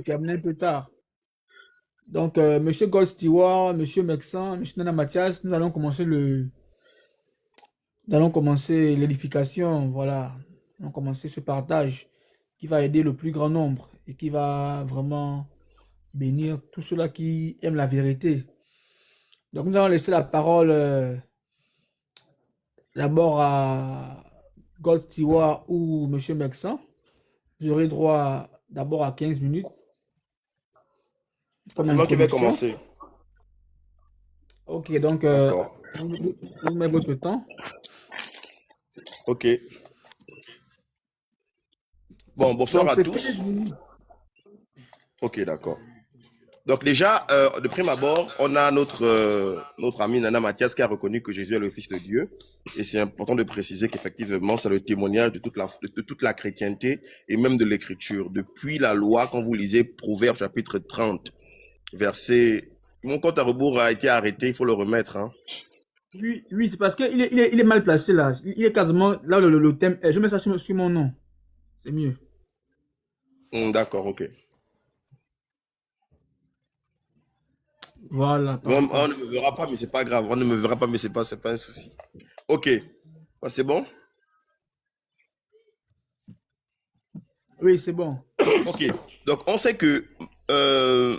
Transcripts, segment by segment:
terminer un peu tard. Donc, Monsieur Gold Stewart, Monsieur Mexan, Monsieur Nana Mathias, nous allons commencer l'édification, voilà. Nous allons commencer ce partage qui va aider le plus grand nombre et qui va vraiment bénir tous ceux-là qui aiment la vérité. Donc, nous allons laisser la parole d'abord à Gold Stewart ou Monsieur Mexan. Vous aurez droit d'abord à 15 minutes comme C'est moi qui vais introduction. commencer. Ok, donc, D'accord. vous mettez votre temps. Ok. Bon, bonsoir Donc, à c'est 15 tous. minutes. Ok, d'accord. Donc déjà, de prime abord, on a notre ami Nana Mathias qui a reconnu que Jésus est le Fils de Dieu. Et c'est important de préciser qu'effectivement, c'est le témoignage de toute la chrétienté et même de l'Écriture. Depuis la loi, quand vous lisez Proverbes chapitre 30, verset... Mon compte à rebours a été arrêté, il faut le remettre. Hein. Oui, oui, c'est parce qu'il est mal placé là. Il est quasiment là le thème. Je mets ça sur mon nom. C'est mieux. D'accord, ok. Voilà, On parfait. ne me verra pas, mais c'est pas grave. On ne me verra pas, mais c'est pas un souci. Ok, c'est bon? Oui, c'est bon. Ok, donc on sait que euh,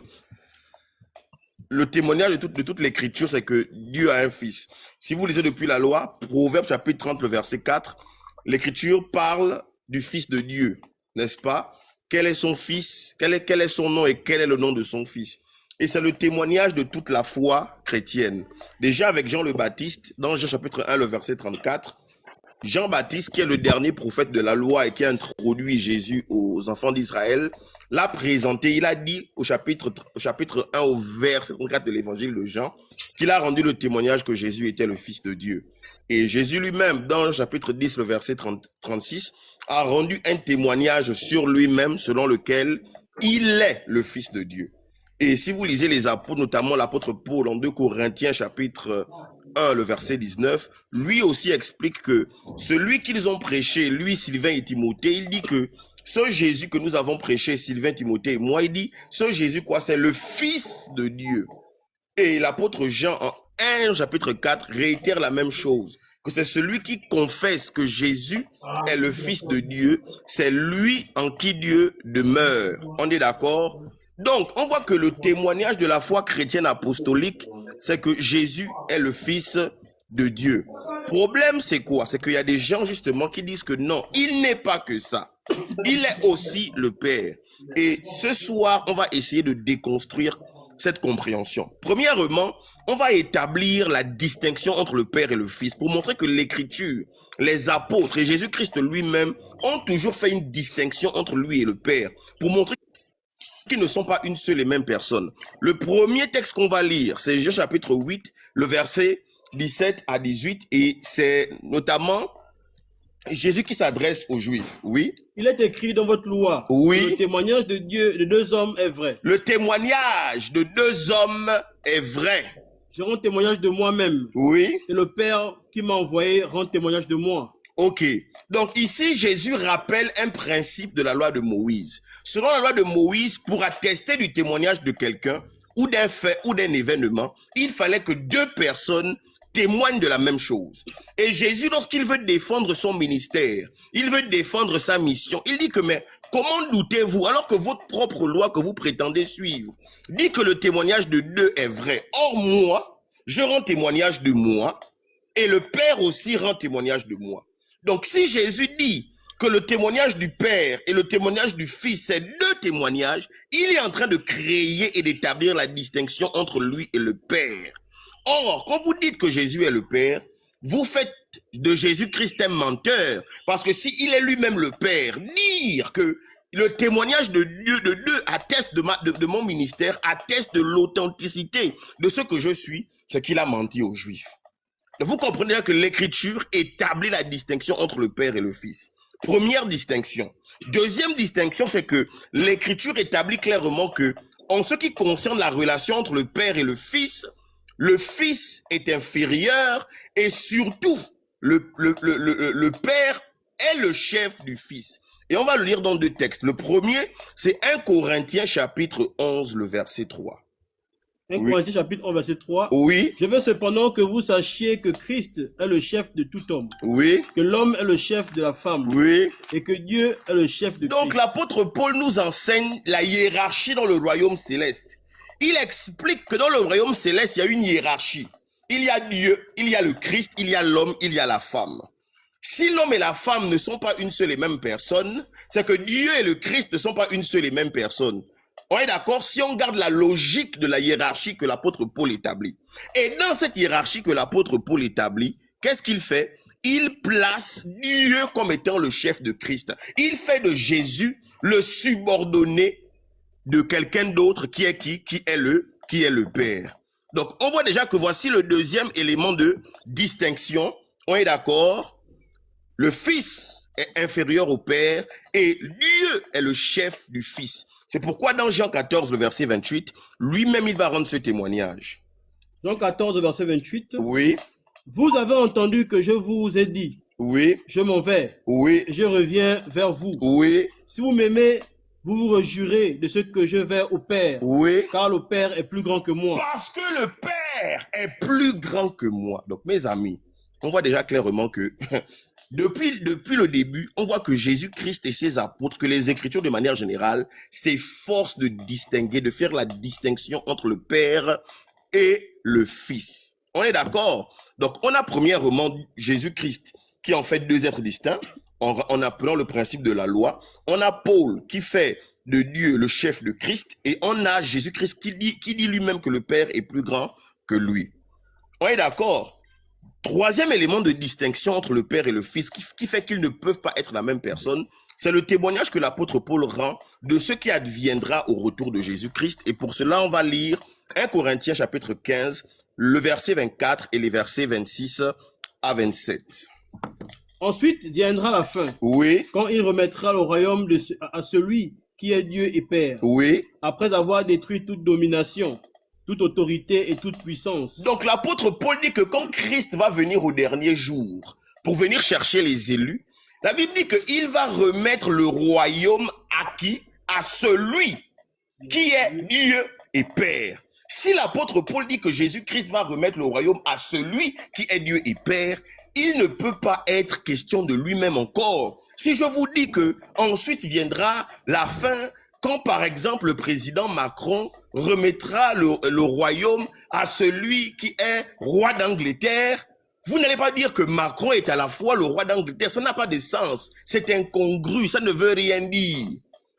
le témoignage de toute l'écriture, c'est que Dieu a un fils. Si vous lisez depuis la loi, Proverbe chapitre 30, le verset 4, l'écriture parle du fils de Dieu, n'est-ce pas? Quel est son fils? Quel est son nom et quel est le nom de son fils? Et c'est le témoignage de toute la foi chrétienne. Déjà avec Jean le Baptiste, dans Jean chapitre 1, le verset 34, Jean-Baptiste, qui est le dernier prophète de la loi et qui a introduit Jésus aux enfants d'Israël, l'a présenté. Il a dit au chapitre 1, au verset 34 de l'évangile de Jean, qu'il a rendu le témoignage que Jésus était le Fils de Dieu. Et Jésus lui-même, dans le chapitre 10, le verset 36, a rendu un témoignage sur lui-même selon lequel il est le Fils de Dieu. Et si vous lisez les apôtres, notamment l'apôtre Paul en 2 Corinthiens chapitre 1, le verset 19, lui aussi explique que celui qu'ils ont prêché, lui, Sylvain et Timothée, il dit que ce Jésus que nous avons prêché, Sylvain, Timothée et moi, il dit, ce Jésus quoi, c'est le Fils de Dieu. Et l'apôtre Jean en 1 chapitre 4 réitère la même chose, que c'est celui qui confesse que Jésus est le Fils de Dieu, c'est lui en qui Dieu demeure. On est d'accord? Donc, on voit que le témoignage de la foi chrétienne apostolique, c'est que Jésus est le Fils de Dieu. Problème, c'est quoi? C'est qu'il y a des gens justement qui disent que non, il n'est pas que ça. Il est aussi le Père. Et ce soir, on va essayer de déconstruire cette compréhension. Premièrement, on va établir la distinction entre le Père et le Fils pour montrer que l'Écriture, les apôtres et Jésus-Christ lui-même ont toujours fait une distinction entre lui et le Père pour montrer qu'ils ne sont pas une seule et même personne. Le premier texte qu'on va lire, c'est Jean chapitre 8, le verset 17 à 18 et c'est notamment Jésus qui s'adresse aux Juifs, oui. Il est écrit dans votre loi Oui. que le témoignage de Dieu de deux hommes est vrai. Le témoignage de deux hommes est vrai. Je rends témoignage de moi-même. Oui. Et le Père qui m'a envoyé rend témoignage de moi. Ok. Donc ici, Jésus rappelle un principe de la loi de Moïse. Selon la loi de Moïse, pour attester du témoignage de quelqu'un ou d'un fait ou d'un événement, il fallait que deux personnes témoignent de la même chose. Et Jésus, lorsqu'il veut défendre son ministère, il veut défendre sa mission, il dit que mais comment doutez-vous alors que votre propre loi que vous prétendez suivre dit que le témoignage de deux est vrai. Or moi, je rends témoignage de moi et le Père aussi rend témoignage de moi. Donc si Jésus dit que le témoignage du Père et le témoignage du Fils, c'est deux témoignages, il est en train de créer et d'établir la distinction entre lui et le Père. Or, quand vous dites que Jésus est le Père, vous faites de Jésus-Christ un menteur, parce que s'il est lui-même le Père, dire que le témoignage de Dieu, de Dieu atteste de mon ministère, atteste de l'authenticité de ce que je suis, c'est qu'il a menti aux Juifs. Vous comprenez que l'Écriture établit la distinction entre le Père et le Fils. Première distinction. Deuxième distinction, c'est que l'Écriture établit clairement que, en ce qui concerne la relation entre le Père et le Fils est inférieur et surtout, le Père est le chef du Fils. Et on va le lire dans deux textes. Le premier, c'est 1 Corinthiens chapitre 11, le verset 3. 1 Oui. Corinthiens chapitre 11, verset 3. Oui, Je veux cependant que vous sachiez que Christ est le chef de tout homme, oui, que l'homme est le chef de la femme, oui. et que Dieu est le chef de Donc Christ. l'apôtre Paul nous enseigne la hiérarchie dans le royaume céleste. Il explique que dans le royaume céleste, il y a une hiérarchie. Il y a Dieu, il y a le Christ, il y a l'homme, il y a la femme. Si l'homme et la femme ne sont pas une seule et même personne, c'est que Dieu et le Christ ne sont pas une seule et même personne. On est d'accord si on garde la logique de la hiérarchie que l'apôtre Paul établit. Et dans cette hiérarchie que l'apôtre Paul établit, qu'est-ce qu'il fait? Il place Dieu comme étant le chef de Christ. Il fait de Jésus le subordonné de quelqu'un d'autre qui est qui? Qui est le Père. Donc, on voit déjà que voici le deuxième élément de distinction. On est d'accord? Le Fils est inférieur au Père et Dieu est le chef du Fils. C'est pourquoi dans Jean 14, le verset 28, lui-même il va rendre ce témoignage. Jean 14, verset 28. Oui, Vous avez entendu que je vous ai dit, oui, je m'en vais, oui, et je reviens vers vous. oui, Si vous m'aimez, vous vous rejurez de ce que je vais au Père, oui. car le Père est plus grand que moi. Parce que le Père est plus grand que moi. Donc, mes amis, on voit déjà clairement que depuis le début, on voit que Jésus-Christ et ses apôtres, que les Écritures de manière générale, s'efforcent de distinguer, de faire la distinction entre le Père et le Fils. On est d'accord? Donc, on a premièrement Jésus-Christ, qui est en fait deux êtres distincts, en appelant le principe de la loi. On a Paul, qui fait de Dieu le chef de Christ, et on a Jésus-Christ qui dit lui-même que le Père est plus grand que lui. On est d'accord? Troisième élément de distinction entre le Père et le Fils, qui fait qu'ils ne peuvent pas être la même personne, c'est le témoignage que l'apôtre Paul rend de ce qui adviendra au retour de Jésus-Christ. Et pour cela, on va lire 1 Corinthiens chapitre 15, le verset 24 et les versets 26 à 27. Ensuite viendra la fin, Oui, quand il remettra le royaume à celui qui est Dieu et Père, oui. après avoir détruit toute domination, toute autorité et toute puissance. Donc l'apôtre Paul dit que quand Christ va venir au dernier jour pour venir chercher les élus, la Bible dit qu'il va remettre le royaume à qui? À celui qui est Dieu et Père. Si l'apôtre Paul dit que Jésus-Christ va remettre le royaume à celui qui est Dieu et Père, il ne peut pas être question de lui-même encore. Si je vous dis que ensuite viendra la fin, quand par exemple le président Macron remettra le royaume à celui qui est roi d'Angleterre, vous n'allez pas dire que Macron est à la fois le roi d'Angleterre. Ça n'a pas de sens. C'est incongru. Ça ne veut rien dire.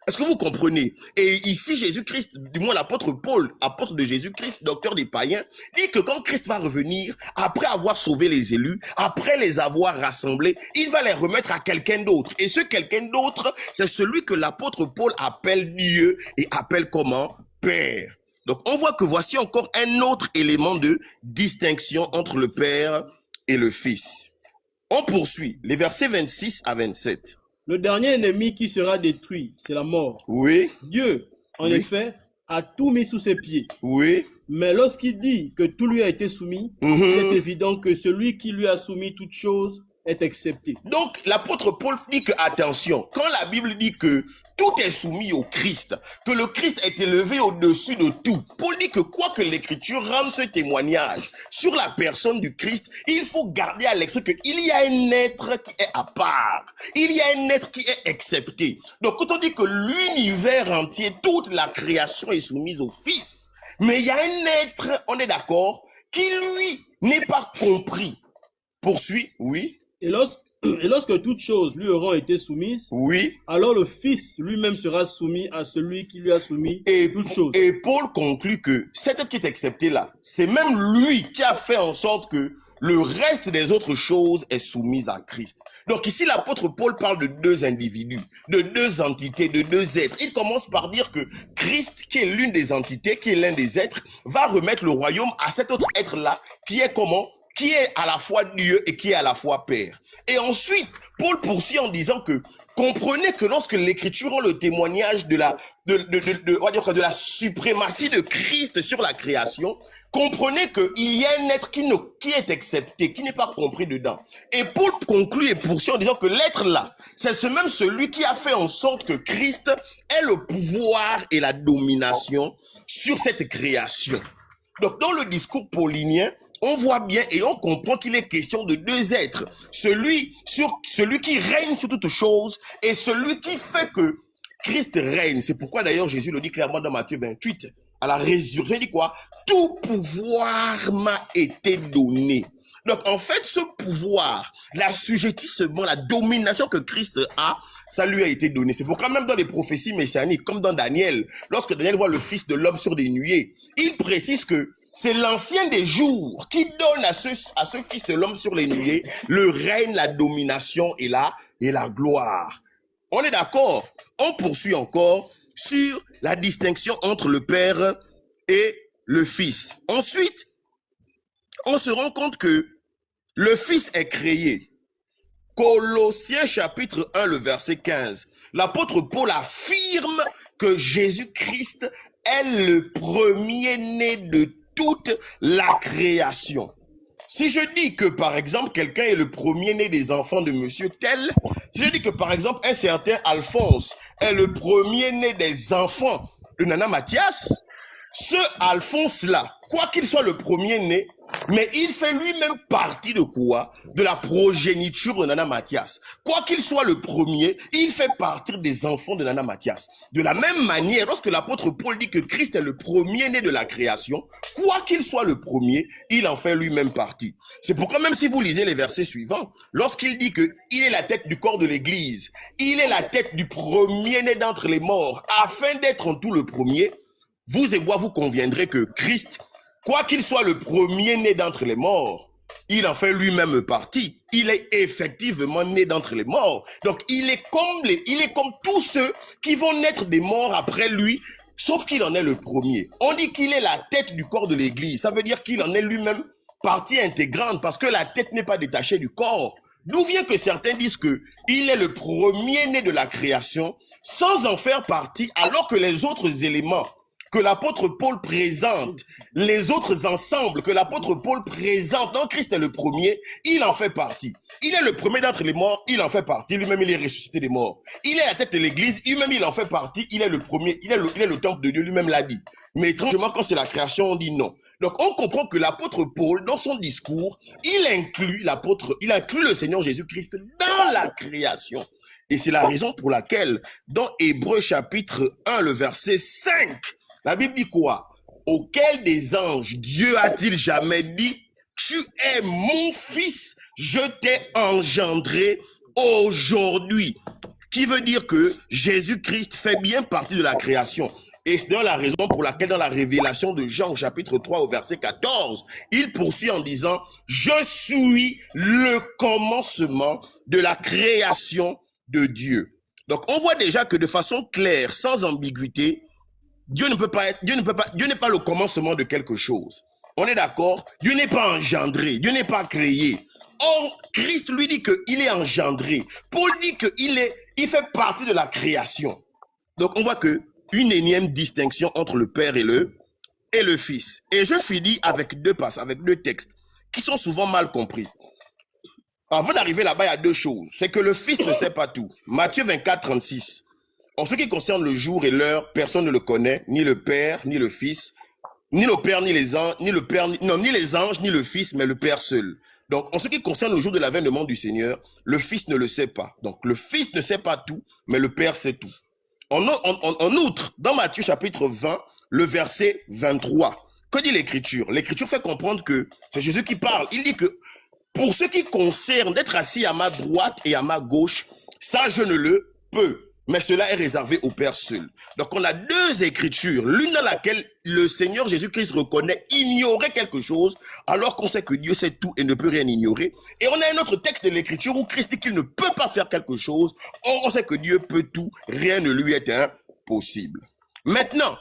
Est-ce que vous comprenez? Et ici, Jésus-Christ, du moins l'apôtre Paul, apôtre de Jésus-Christ, docteur des païens, dit que quand Christ va revenir, après avoir sauvé les élus, après les avoir rassemblés, il va les remettre à quelqu'un d'autre. Et ce quelqu'un d'autre, c'est celui que l'apôtre Paul appelle Dieu et appelle comment? Père. Donc, on voit que voici encore un autre élément de distinction entre le Père et le Fils. On poursuit les versets 26 à 27. Le dernier ennemi qui sera détruit, c'est la mort. Oui, Dieu, en Oui. effet, a tout mis sous ses pieds. oui, Mais lorsqu'il dit que tout lui a été soumis, il est évident que celui qui lui a soumis toutes choses est accepté. Donc, l'apôtre Paul dit que, attention, quand la Bible dit que tout est soumis au Christ, que le Christ est élevé au-dessus de tout, Paul dit que quoi que l'Écriture rende ce témoignage sur la personne du Christ, il faut garder à l'esprit qu'il y a un être qui est à part. Il y a un être qui est accepté. Donc, quand on dit que l'univers entier, toute la création est soumise au Fils, mais il y a un être, on est d'accord, qui lui n'est pas compris. Poursuit, oui, Et lorsque toutes choses lui auront été soumises, oui. alors le Fils lui-même sera soumis à celui qui lui a soumis Et toutes choses. Paul conclut que cet être qui est accepté là, c'est même lui qui a fait en sorte que le reste des autres choses est soumis à Christ. Donc ici, l'apôtre Paul parle de deux individus, de deux entités, de deux êtres. Il commence par dire que Christ, qui est l'une des entités, qui est l'un des êtres, va remettre le royaume à cet autre être-là, qui est comment? Qui est à la fois Dieu et qui est à la fois Père. Et ensuite, Paul poursuit en disant que comprenez que lorsque l'Écriture rend le témoignage on va dire que de la suprématie de Christ sur la création, comprenez qu'il y a un être qui est accepté, qui n'est pas compris dedans. Et Paul conclut et poursuit en disant que l'être là, c'est celui qui a fait en sorte que Christ ait le pouvoir et la domination sur cette création. Donc dans le discours paulinien, on voit bien et on comprend qu'il est question de deux êtres. Celui qui règne sur toutes choses et celui qui fait que Christ règne. C'est pourquoi d'ailleurs Jésus le dit clairement dans Matthieu 28. À la résurrection, il dit quoi? Tout pouvoir m'a été donné. Donc en fait, ce pouvoir, l'assujettissement, la domination que Christ a, ça lui a été donné. C'est pourquoi même dans les prophéties messianiques, comme dans Daniel, lorsque Daniel voit le Fils de l'homme sur des nuées, il précise que c'est l'ancien des jours qui donne à ce Fils de l'homme sur les nuées le règne, la domination et la gloire. On est d'accord? On poursuit encore sur la distinction entre le Père et le Fils. Ensuite, on se rend compte que le Fils est créé. Colossiens chapitre 1, le verset 15. L'apôtre Paul affirme que Jésus-Christ est le premier-né de toute la création. Si je dis que, par exemple, quelqu'un est le premier-né des enfants de monsieur tel, si je dis que, par exemple, un certain Alphonse est le premier-né des enfants de Nana Mathias, ce Alphonse-là, quoi qu'il soit le premier-né, mais il fait lui-même partie de quoi? De la progéniture de Nana Mathias. Quoi qu'il soit le premier, il fait partie des enfants de Nana Mathias. De la même manière, lorsque l'apôtre Paul dit que Christ est le premier-né de la création, quoi qu'il soit le premier, il en fait lui-même partie. C'est pourquoi même si vous lisez les versets suivants, lorsqu'il dit que il est la tête du corps de l'Église, il est la tête du premier-né d'entre les morts, afin d'être en tout le premier, vous et moi, vous conviendrez que Christ, quoi qu'il soit le premier-né d'entre les morts, il en fait lui-même partie. Il est effectivement né d'entre les morts. Donc, il est comme tous ceux qui vont naître des morts après lui, sauf qu'il en est le premier. On dit qu'il est la tête du corps de l'Église. Ça veut dire qu'il en est lui-même partie intégrante parce que la tête n'est pas détachée du corps. D'où vient que certains disent que il est le premier-né de la création sans en faire partie, alors que les autres éléments que l'apôtre Paul présente, les autres ensembles que l'apôtre Paul présente, donc Christ est le premier, il en fait partie. Il est le premier d'entre les morts, il en fait partie, lui-même il est ressuscité des morts. Il est la tête de l'église, lui-même il en fait partie, il est le premier, il est le temple de Dieu, lui-même l'a dit. Mais étrangement, quand c'est la création, on dit non. Donc on comprend que l'apôtre Paul, dans son discours, il inclut le Seigneur Jésus-Christ dans la création. Et c'est la raison pour laquelle, dans Hébreux chapitre 1, le verset 5, la Bible dit quoi? Auquel des anges Dieu a-t-il jamais dit, tu es mon fils, je t'ai engendré aujourd'hui. Qui veut dire que Jésus-Christ fait bien partie de la création. Et c'est la raison pour laquelle dans la révélation de Jean chapitre 3 au verset 14, il poursuit en disant, je suis le commencement de la création de Dieu. Donc on voit déjà que de façon claire, sans ambiguïté, Dieu n'est pas le commencement de quelque chose. On est d'accord? Dieu n'est pas engendré, Dieu n'est pas créé. Or, Christ lui dit qu'il est engendré. Paul dit qu'il fait partie de la création. Donc, on voit que une énième distinction entre le Père et le Fils. Et je finis avec deux textes qui sont souvent mal compris. Avant d'arriver là-bas, il y a deux choses. C'est que le Fils ne sait pas tout. Matthieu 24, 36. En ce qui concerne le jour et l'heure, personne ne le connaît, ni le Père, ni le Fils, ni le Père, ni les anges, ni les anges, ni le Fils, mais le Père seul. Donc, en ce qui concerne le jour de l'avènement du Seigneur, le Fils ne le sait pas. Donc, le Fils ne sait pas tout, mais le Père sait tout. En outre, dans Matthieu chapitre 20, le verset 23, que dit l'Écriture? L'Écriture fait comprendre que c'est Jésus qui parle. Il dit que pour ce qui concerne d'être assis à ma droite et à ma gauche, ça je ne le peux. Mais cela est réservé au Père seul. Donc on a deux écritures, l'une dans laquelle le Seigneur Jésus-Christ reconnaît ignorer quelque chose, alors qu'on sait que Dieu sait tout et ne peut rien ignorer. Et on a un autre texte de l'écriture où Christ dit qu'il ne peut pas faire quelque chose, or on sait que Dieu peut tout, rien ne lui est impossible. Maintenant,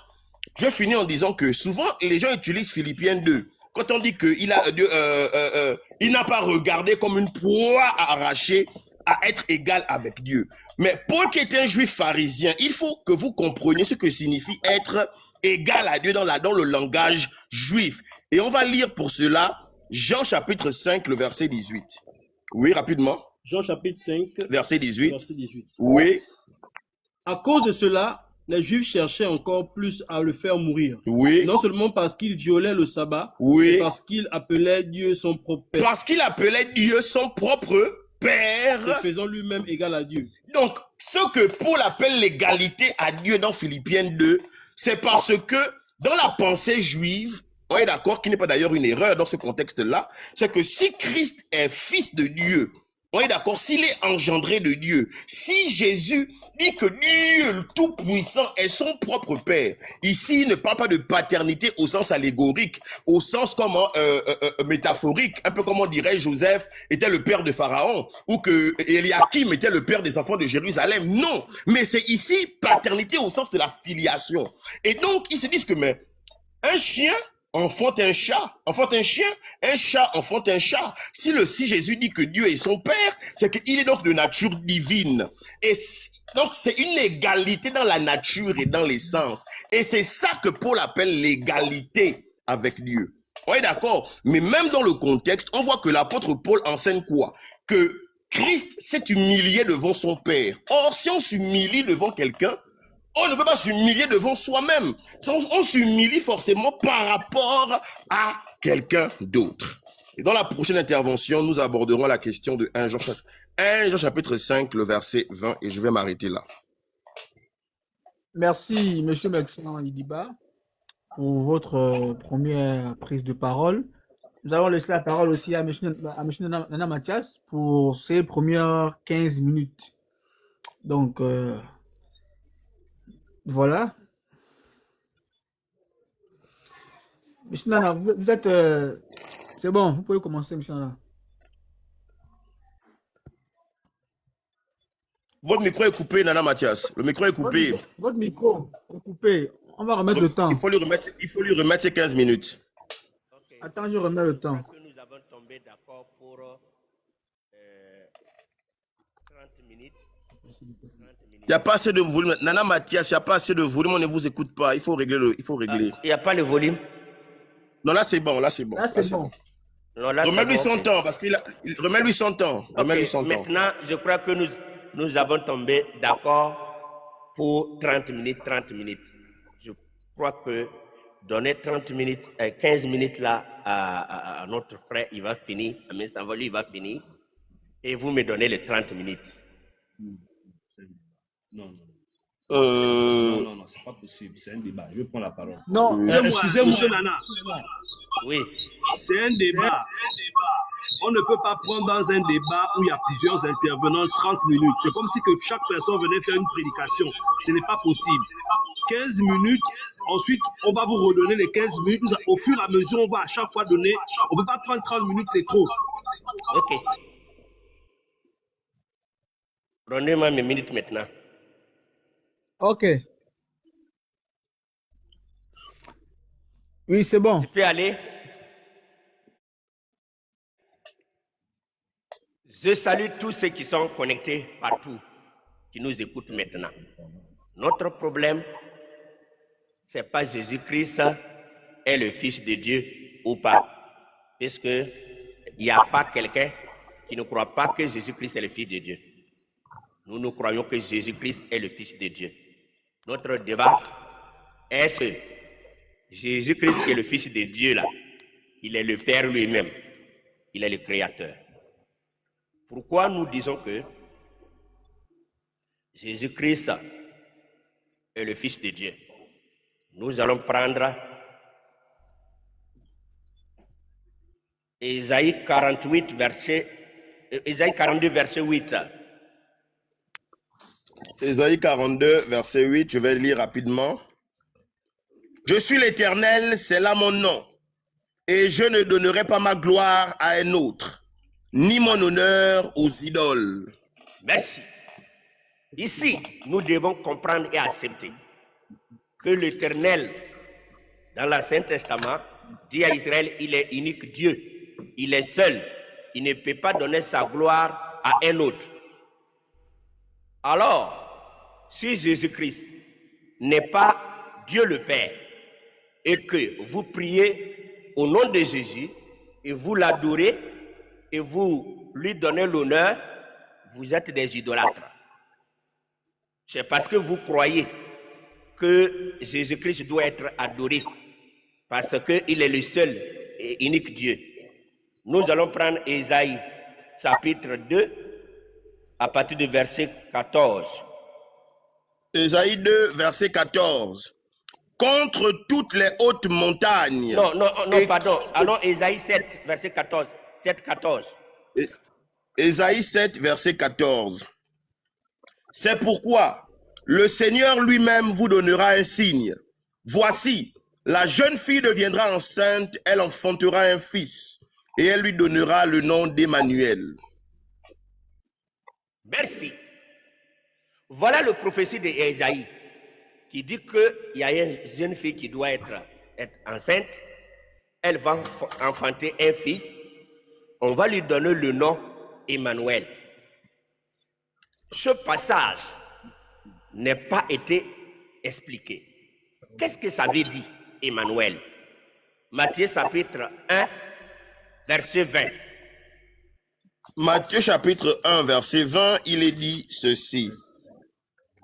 je finis en disant que souvent les gens utilisent Philippiens 2. Quand on dit qu'il n'a pas regardé comme une proie à arracher à être égal avec Dieu. Mais Paul qui était un juif pharisien, il faut que vous compreniez ce que signifie être égal à Dieu dans le langage juif. Et on va lire pour cela Jean chapitre 5, le verset 18. Oui, rapidement. Jean chapitre 5, verset 18. verset 18. Oui. À cause de cela, les Juifs cherchaient encore plus à le faire mourir. Oui. Non seulement parce qu'il violait le sabbat, oui. mais parce qu'il appelait Dieu son propre Père. Parce qu'il appelait Dieu son propre Père. Se faisant lui-même égal à Dieu. Donc, ce que Paul appelle l'égalité à Dieu dans Philippiens 2, c'est parce que dans la pensée juive, on est d'accord, qui n'est pas d'ailleurs une erreur dans ce contexte-là, c'est que si Christ est fils de Dieu, on est d'accord, s'il est engendré de Dieu, si Jésus dit que Dieu le Tout-Puissant est son propre Père, ici il ne parle pas de paternité au sens allégorique, au sens comment métaphorique, un peu comme on dirait Joseph était le père de Pharaon, ou que Eliakim était le père des enfants de Jérusalem. Non, mais c'est ici paternité au sens de la filiation. Et donc ils se disent que mais un chien enfante un chat, enfante un chien, un chat enfante un chat. Si Jésus dit que Dieu est son Père, c'est qu'il est donc de nature divine. Et donc c'est une égalité dans la nature et dans l'essence. Et c'est ça que Paul appelle l'égalité avec Dieu. On est d'accord? Mais même dans le contexte, on voit que l'apôtre Paul enseigne quoi? Que Christ s'est humilié devant son Père. Or, si on s'humilie devant quelqu'un, on ne peut pas s'humilier devant soi-même. On s'humilie forcément par rapport à quelqu'un d'autre. Et dans la prochaine intervention, nous aborderons la question de 1 Jean chapitre 5, le verset 20, et je vais m'arrêter là. Merci, monsieur Maxime Idiba, pour votre première prise de parole. Nous allons laisser la parole aussi à monsieur Nana Mathias pour ses premières 15 minutes. Donc, voilà. Monsieur Nana, vous êtes... c'est bon, vous pouvez commencer, monsieur Nana. Votre micro est coupé, Nana Mathias. Le micro est coupé. Votre micro est coupé. On va remettre le temps. Il faut lui remettre ses 15 minutes. Okay. Attends, je remets le temps. Nous avons tombé d'accord pour 30 minutes. Il n'y a pas assez de volume. Nana Mathias, il n'y a pas assez de volume, on ne vous écoute pas. Il faut régler. Il n'y a pas le volume. Non, là c'est bon, là c'est bon. Là c'est bon. Remets-lui son temps, parce qu'il remets-lui son temps. Okay. Maintenant, je crois que nous avons tombé d'accord pour 30 minutes. Je crois que donner 30 minutes, 15 minutes là à notre frère, il va finir, à M. Sanvoli, il va finir, et vous me donnez les 30 minutes. Non, c'est pas possible, c'est un débat. Je prends la parole. Non, excusez-moi, monsieur Nana. Oui. C'est un débat. On ne peut pas prendre dans un débat où il y a plusieurs intervenants 30 minutes. C'est comme si que chaque personne venait faire une prédication. Ce n'est pas possible. 15 minutes, ensuite, on va vous redonner les 15 minutes. Au fur et à mesure, on va à chaque fois donner. On ne peut pas prendre 30 minutes, c'est trop. Ok. Donnez-moi mes minutes maintenant. ok. Oui, c'est bon. Tu peux aller. Je salue tous ceux qui sont connectés partout, qui nous écoutent maintenant. Notre problème, ce n'est pas Jésus-Christ est le Fils de Dieu ou pas. Puisque il n'y a pas quelqu'un qui ne croit pas que Jésus-Christ est le Fils de Dieu. Nous croyons que Jésus-Christ est le Fils de Dieu. Notre débat est ce Jésus-Christ qui est le Fils de Dieu là. Il est le Père lui-même. Il est le Créateur. Pourquoi nous disons que Jésus-Christ est le Fils de Dieu? Nous allons prendre Ésaïe 42, verset 8. Ésaïe 42, verset 8, je vais lire rapidement. Je suis l'Éternel, c'est là mon nom, et je ne donnerai pas ma gloire à un autre, ni mon honneur aux idoles. Merci. Ici, nous devons comprendre et accepter que l'Éternel, dans l'Ancien Testament, dit à Israël, il est unique Dieu, il est seul, il ne peut pas donner sa gloire à un autre. Alors, si Jésus-Christ n'est pas Dieu le Père et que vous priez au nom de Jésus et vous l'adorez et vous lui donnez l'honneur, vous êtes des idolâtres. C'est parce que vous croyez que Jésus-Christ doit être adoré parce qu'il est le seul et unique Dieu. Nous allons prendre Ésaïe chapitre 2 à partir du verset 14. Ésaïe 2, verset 14. Contre toutes les hautes montagnes. Non, pardon. Allons Ésaïe 7, verset 14. 7, 14. Ésaïe 7, verset 14. C'est pourquoi le Seigneur lui-même vous donnera un signe. Voici, la jeune fille deviendra enceinte, elle enfantera un fils, et elle lui donnera le nom d'Emmanuel. Merci. Voilà le prophétie d'Ésaïe qui dit qu'il y a une jeune fille qui doit être enceinte. Elle va enfanter un fils. On va lui donner le nom Emmanuel. Ce passage n'a pas été expliqué. Qu'est-ce que ça veut dire, Emmanuel? Matthieu chapitre 1, verset 20. Matthieu chapitre 1, verset 20, il est dit ceci.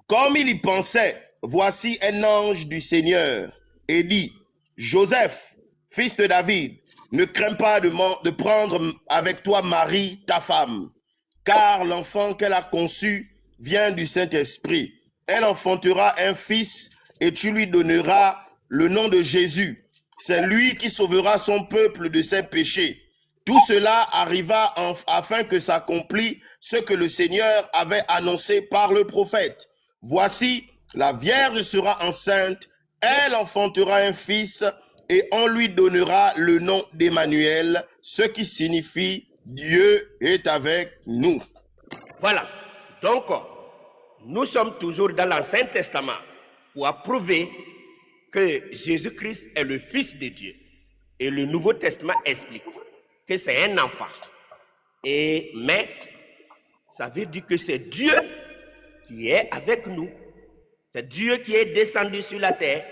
Comme il y pensait, voici un ange du Seigneur et dit, Joseph, fils de David, ne crains pas de prendre avec toi Marie, ta femme, car l'enfant qu'elle a conçu vient du Saint-Esprit. Elle enfantera un fils et tu lui donneras le nom de Jésus. C'est lui qui sauvera son peuple de ses péchés. Tout cela arriva afin que s'accomplisse ce que le Seigneur avait annoncé par le prophète. Voici, la Vierge sera enceinte, elle enfantera un fils et on lui donnera le nom d'Emmanuel, ce qui signifie Dieu est avec nous. Voilà. Donc, nous sommes toujours dans l'Ancien Testament pour approuver que Jésus-Christ est le Fils de Dieu. Et le Nouveau Testament explique que c'est un enfant. Mais ça veut dire que c'est Dieu qui est avec nous. C'est Dieu qui est descendu sur la terre.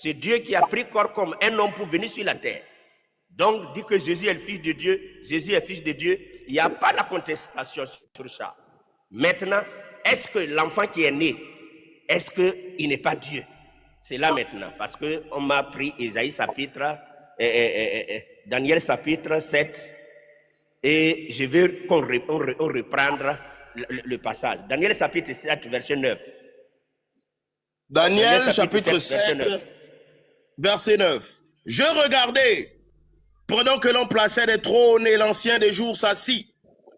C'est Dieu qui a pris corps comme un homme pour venir sur la terre. Donc, dit que Jésus est le Fils de Dieu, Jésus est Fils de Dieu, il n'y a pas de contestation sur ça. Maintenant, est-ce que l'enfant qui est né, est-ce qu'il n'est pas Dieu? C'est là maintenant, parce qu'on m'a pris Ésaïe chapitre, Daniel chapitre 7, et je veux qu'on reprendre le passage. Daniel chapitre 7, verset 9. Daniel chapitre 7, verset 9. Je regardais, pendant que l'on plaçait des trônes et l'ancien des jours s'assit.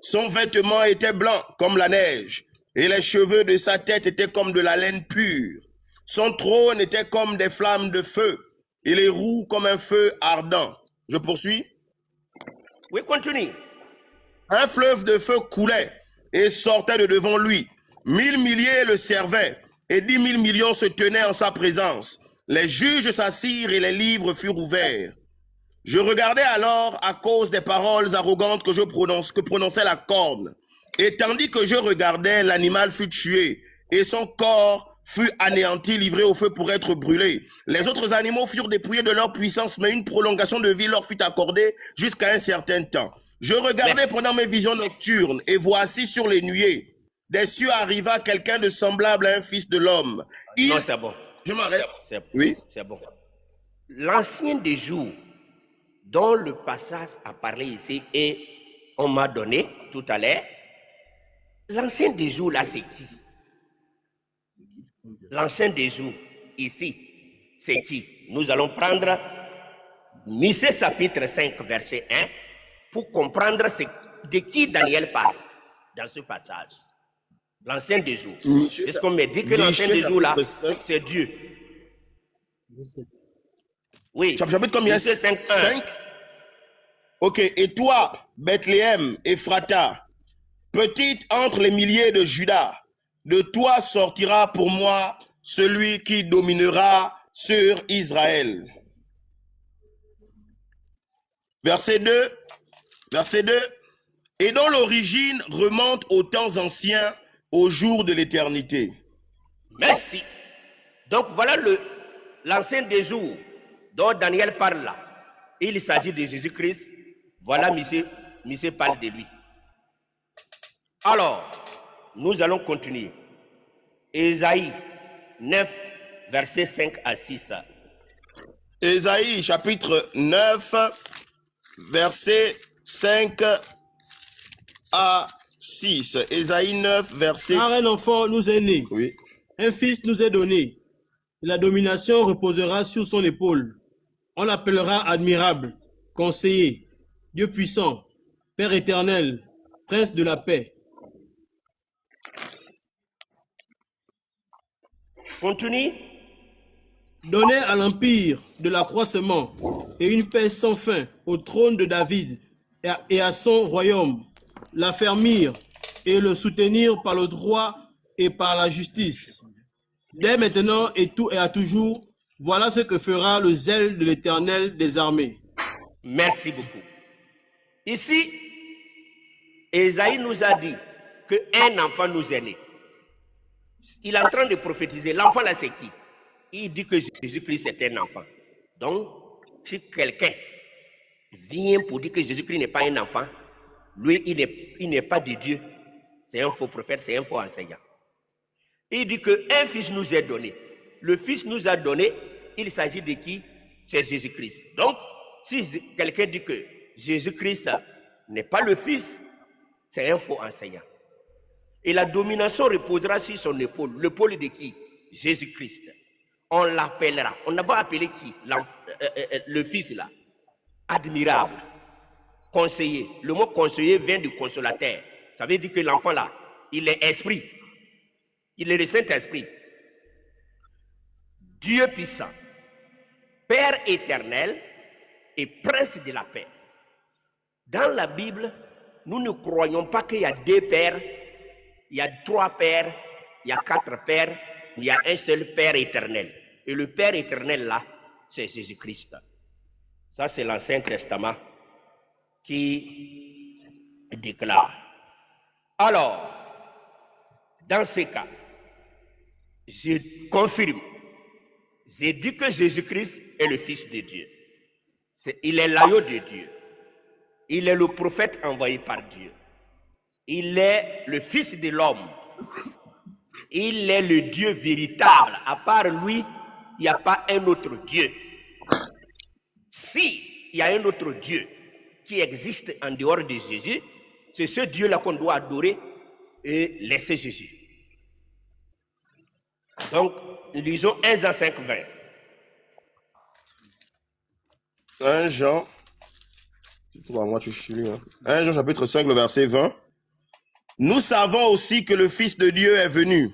Son vêtement était blanc comme la neige, et les cheveux de sa tête étaient comme de la laine pure. Son trône était comme des flammes de feu, et les roues comme un feu ardent. Je poursuis. Oui, continue. Un fleuve de feu coulait et sortait de devant lui. 1000 milliers le servaient, et 10 000 millions se tenaient en sa présence. Les juges s'assirent et les livres furent ouverts. Je regardais alors à cause des paroles arrogantes que prononçait la corne. Et tandis que je regardais, l'animal fut tué, et son corps fut anéanti, livré au feu pour être brûlé. Les autres animaux furent dépouillés de leur puissance, mais une prolongation de vie leur fut accordée jusqu'à un certain temps. Je regardais pendant mes visions nocturnes, et voici sur les nuées, des cieux arriva quelqu'un de semblable à un fils de l'homme. Non, c'est bon. Je m'arrête. C'est bon. Oui. C'est bon. L'ancien des jours, dont le passage a parlé ici et on m'a donné tout à l'heure, l'ancien des jours là, c'est qui? L'ancien des jours, ici, c'est qui? Nous allons prendre Michée chapitre 5, verset 1, pour comprendre de qui Daniel parle dans ce passage. L'ancien des jours. Est-ce qu'on me dit que l'ancien des jours là, c'est Dieu? 17. Oui. Chapitre combien? 5. Ok. Et toi, Bethléem, Ephrata, petite entre les milliers de Juda, de toi sortira pour moi celui qui dominera sur Israël. Verset 2. Et dont l'origine remonte aux temps anciens, au jour de l'éternité. Merci. Donc voilà l'ancien des jours dont Daniel parle là. Il s'agit de Jésus-Christ. Voilà, monsieur parle de lui. Alors, nous allons continuer. Ésaïe 9, versets 5 à 6. Ésaïe chapitre 9, versets 5 à 6. Ésaïe 9, verset... Car un enfant nous est né, Oui. un fils nous est donné, et la domination reposera sur son épaule. On l'appellera admirable, conseiller, Dieu puissant, Père éternel, Prince de la paix. Continue. Donné à l'empire de l'accroissement et une paix sans fin au trône de David et à son royaume, l'affermir et le soutenir par le droit et par la justice. Dès maintenant et tout et à toujours, voilà ce que fera le zèle de l'Éternel des armées. Merci beaucoup. Ici, Ésaïe nous a dit qu'un enfant nous est né. Il est en train de prophétiser. L'enfant là, c'est qui? Il dit que Jésus-Christ est un enfant. Donc, si quelqu'un vient pour dire que Jésus-Christ n'est pas un enfant, lui, il n'est pas de Dieu. C'est un faux prophète, c'est un faux enseignant. Il dit qu'un fils nous est donné. Le fils nous a donné, il s'agit de qui? C'est Jésus-Christ. Donc, si quelqu'un dit que Jésus-Christ n'est pas le fils, c'est un faux enseignant. Et la domination reposera sur son épaule. L'épaule de qui? Jésus-Christ. On l'appellera. On n'a pas appelé qui? Le fils là. Admirable. Conseiller. Le mot conseiller vient du consolateur. Ça veut dire que l'enfant là, il est esprit. Il est le Saint-Esprit. Dieu puissant. Père éternel et Prince de la paix. Dans la Bible, nous ne croyons pas qu'il y a deux pères, il y a trois pères, il y a quatre pères, il y a un seul Père éternel. Et le Père éternel là, c'est Jésus-Christ. Ça, c'est l'Ancien Testament qui déclare. Alors, dans ce cas, je confirme, j'ai dit que Jésus-Christ est le Fils de Dieu. Il est l'agneau de Dieu. Il est le prophète envoyé par Dieu. Il est le Fils de l'homme. Il est le Dieu véritable. À part lui, il n'y a pas un autre Dieu. Si il y a un autre Dieu qui existe en dehors de Jésus, c'est ce Dieu-là qu'on doit adorer et laisser Jésus. Donc, lisons 1 Jean 5, 20. 1 Jean, hein. 1 Jean chapitre 5, le verset 20. Nous savons aussi que le Fils de Dieu est venu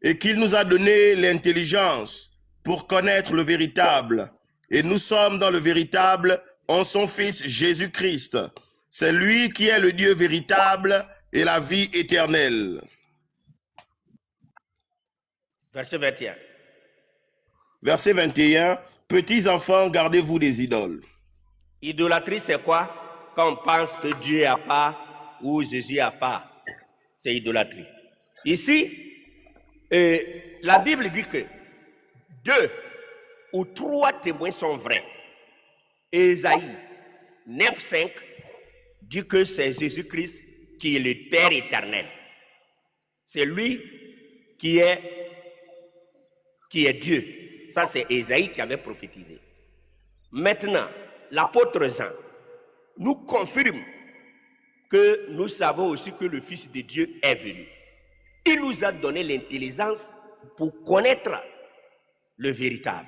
et qu'il nous a donné l'intelligence pour connaître le véritable. Et nous sommes dans le véritable en son Fils Jésus-Christ. C'est lui qui est le Dieu véritable et la vie éternelle. Verset 21. Verset 21. Petits enfants, gardez-vous des idoles. Idolâtrie, c'est quoi? Quand on pense que Dieu a pas ou Jésus a pas. C'est idolâtrie. Ici, la Bible dit que 2 ou 3 témoins sont vrais. Ésaïe 9,5 dit que c'est Jésus-Christ qui est le Père éternel. C'est lui qui est Dieu. Ça, c'est Ésaïe qui avait prophétisé. Maintenant, l'apôtre Jean nous confirme que nous savons aussi que le Fils de Dieu est venu. Il nous a donné l'intelligence pour connaître le véritable.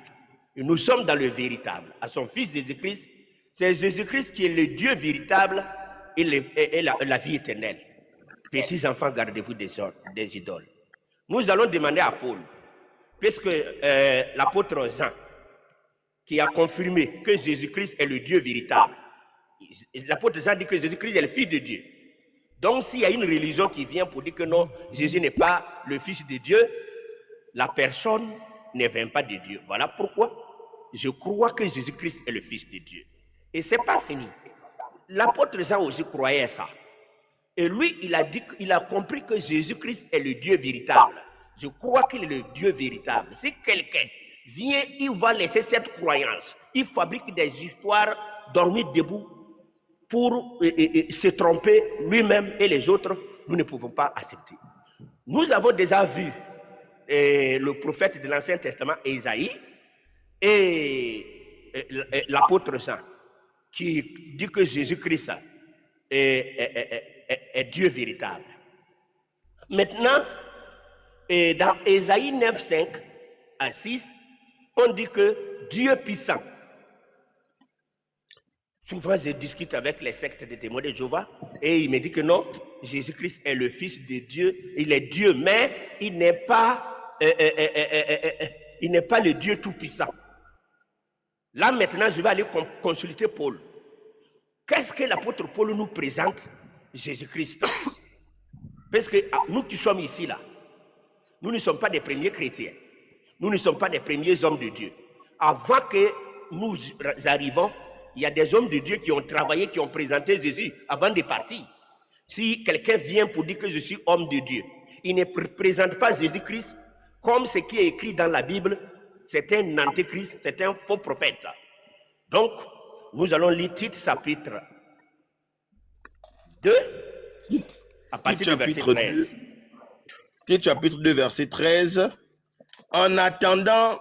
Et nous sommes dans le véritable. À son Fils Jésus-Christ, c'est Jésus-Christ qui est le Dieu véritable et la vie éternelle. Petits enfants, gardez-vous des idoles. Nous allons demander à Paul, puisque l'apôtre Jean, qui a confirmé que Jésus-Christ est le Dieu véritable, l'apôtre Jean dit que Jésus-Christ est le Fils de Dieu. Donc s'il y a une religion qui vient pour dire que non, Jésus n'est pas le Fils de Dieu, la personne ne vient pas de Dieu. Voilà pourquoi je crois que Jésus-Christ est le Fils de Dieu. Et ce n'est pas fini. L'apôtre Jean aussi croyait ça. Et lui, il a compris que Jésus-Christ est le Dieu véritable. Je crois qu'il est le Dieu véritable. Si quelqu'un vient, il va laisser cette croyance. Il fabrique des histoires, dormir debout pour se tromper lui-même et les autres. Nous ne pouvons pas accepter. Nous avons déjà vu le prophète de l'Ancien Testament, Ésaïe, et l'apôtre Jean, qui dit que Jésus-Christ est Dieu véritable. Maintenant, dans Ésaïe 9, 5 à 6, on dit que Dieu puissant. Souvent, je discute avec les sectes des témoins de Jéhovah et il me dit que non, Jésus-Christ est le Fils de Dieu, il est Dieu, mais il n'est pas le Dieu tout-puissant. Là, maintenant, je vais aller consulter Paul. Qu'est-ce que l'apôtre Paul nous présente? Jésus-Christ. Parce que nous qui sommes ici, là, nous ne sommes pas des premiers chrétiens. Nous ne sommes pas des premiers hommes de Dieu. Avant que nous arrivons, il y a des hommes de Dieu qui ont travaillé, qui ont présenté Jésus avant de partir. Si quelqu'un vient pour dire que je suis homme de Dieu, il ne présente pas Jésus-Christ comme ce qui est écrit dans la Bible. C'est un antéchrist, c'est un faux prophète. Donc, nous allons lire Tite chapitre 2, à partir du verset 13. Tite chapitre 2, verset 13. En attendant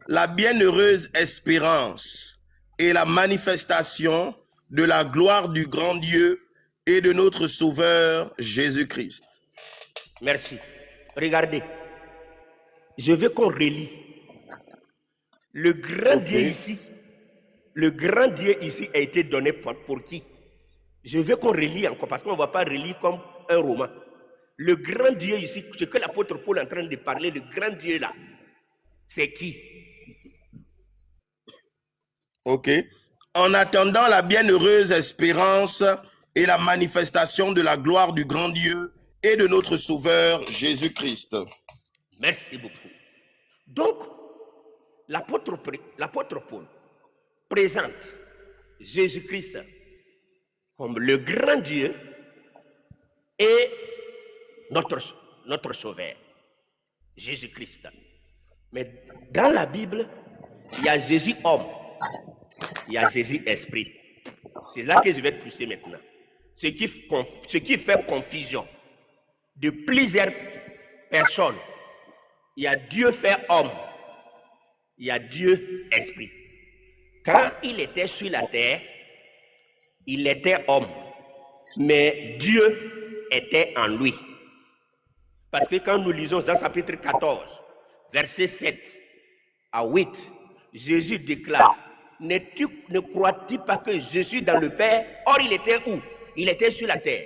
la bienheureuse espérance et la manifestation de la gloire du grand Dieu et de notre Sauveur Jésus-Christ. Merci. Regardez. Je veux qu'on relie. Le grand Dieu ici a été donné pour qui? Je veux qu'on relie encore parce qu'on ne va pas relire comme un roman. Le grand Dieu ici, ce que l'apôtre Paul est en train de parler, le grand Dieu là, c'est qui? Ok. En attendant la bienheureuse espérance et la manifestation de la gloire du grand Dieu et de notre Sauveur Jésus-Christ. Merci beaucoup. Donc, l'apôtre Paul présente Jésus-Christ comme le grand Dieu et notre Sauveur, Jésus-Christ. Mais dans la Bible, il y a Jésus homme, il y a Jésus esprit. C'est là que je vais te pousser maintenant. Ce qui fait confusion de plusieurs personnes. Il y a Dieu fait homme, il y a Dieu esprit. Quand il était sur la terre, il était homme, mais Dieu était en lui. Parce que quand nous lisons dans chapitre 14, verset 7 à 8, Jésus déclare, ne crois-tu pas que je suis dans le Père? Or, il était où? Il était sur la terre.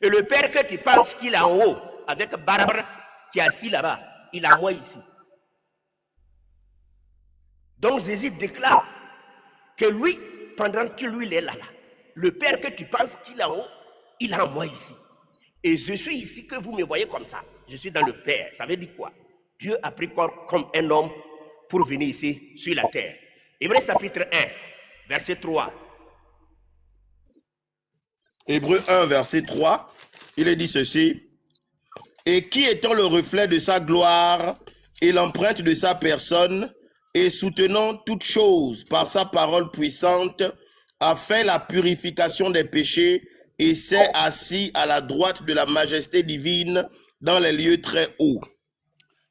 Et le Père que tu penses qu'il est en haut, avec Barbara qui est assis là-bas, il a moi ici. Donc Jésus déclare que lui, pendant que lui il est là, le Père que tu penses qu'il est en haut, il a moi ici. Et je suis ici que vous me voyez comme ça. Je suis dans le Père. Ça veut dire quoi? Dieu a pris corps comme un homme pour venir ici sur la terre. Hébreux chapitre 1, verset 3. Hébreux 1, verset 3, il est dit ceci. Et qui étant le reflet de sa gloire et l'empreinte de sa personne, et soutenant toutes choses par sa parole puissante, a fait la purification des péchés et s'est assis à la droite de la majesté divine dans les lieux très hauts.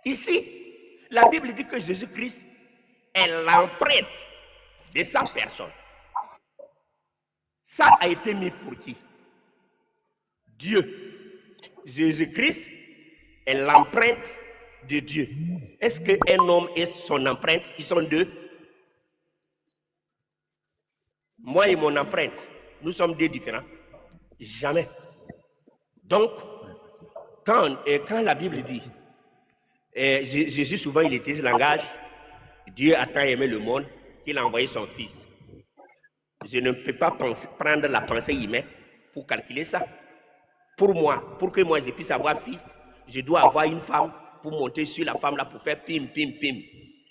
Ici, la Bible dit que Jésus-Christ est l'empreinte de sa personne. Ça a été mis pour qui? Dieu. Jésus-Christ est l'empreinte de Dieu. Est-ce qu'un homme et son empreinte, ils sont deux? Moi et mon empreinte, nous sommes deux différents. Jamais. Donc, quand la Bible dit, Jésus souvent il utilise le langage, Dieu a tant aimé le monde qu'il a envoyé son fils. Je ne peux pas prendre la pensée humaine pour calculer ça. Pour moi, pour que moi je puisse avoir fils, je dois avoir une femme pour monter sur la femme là pour faire pim, pim, pim.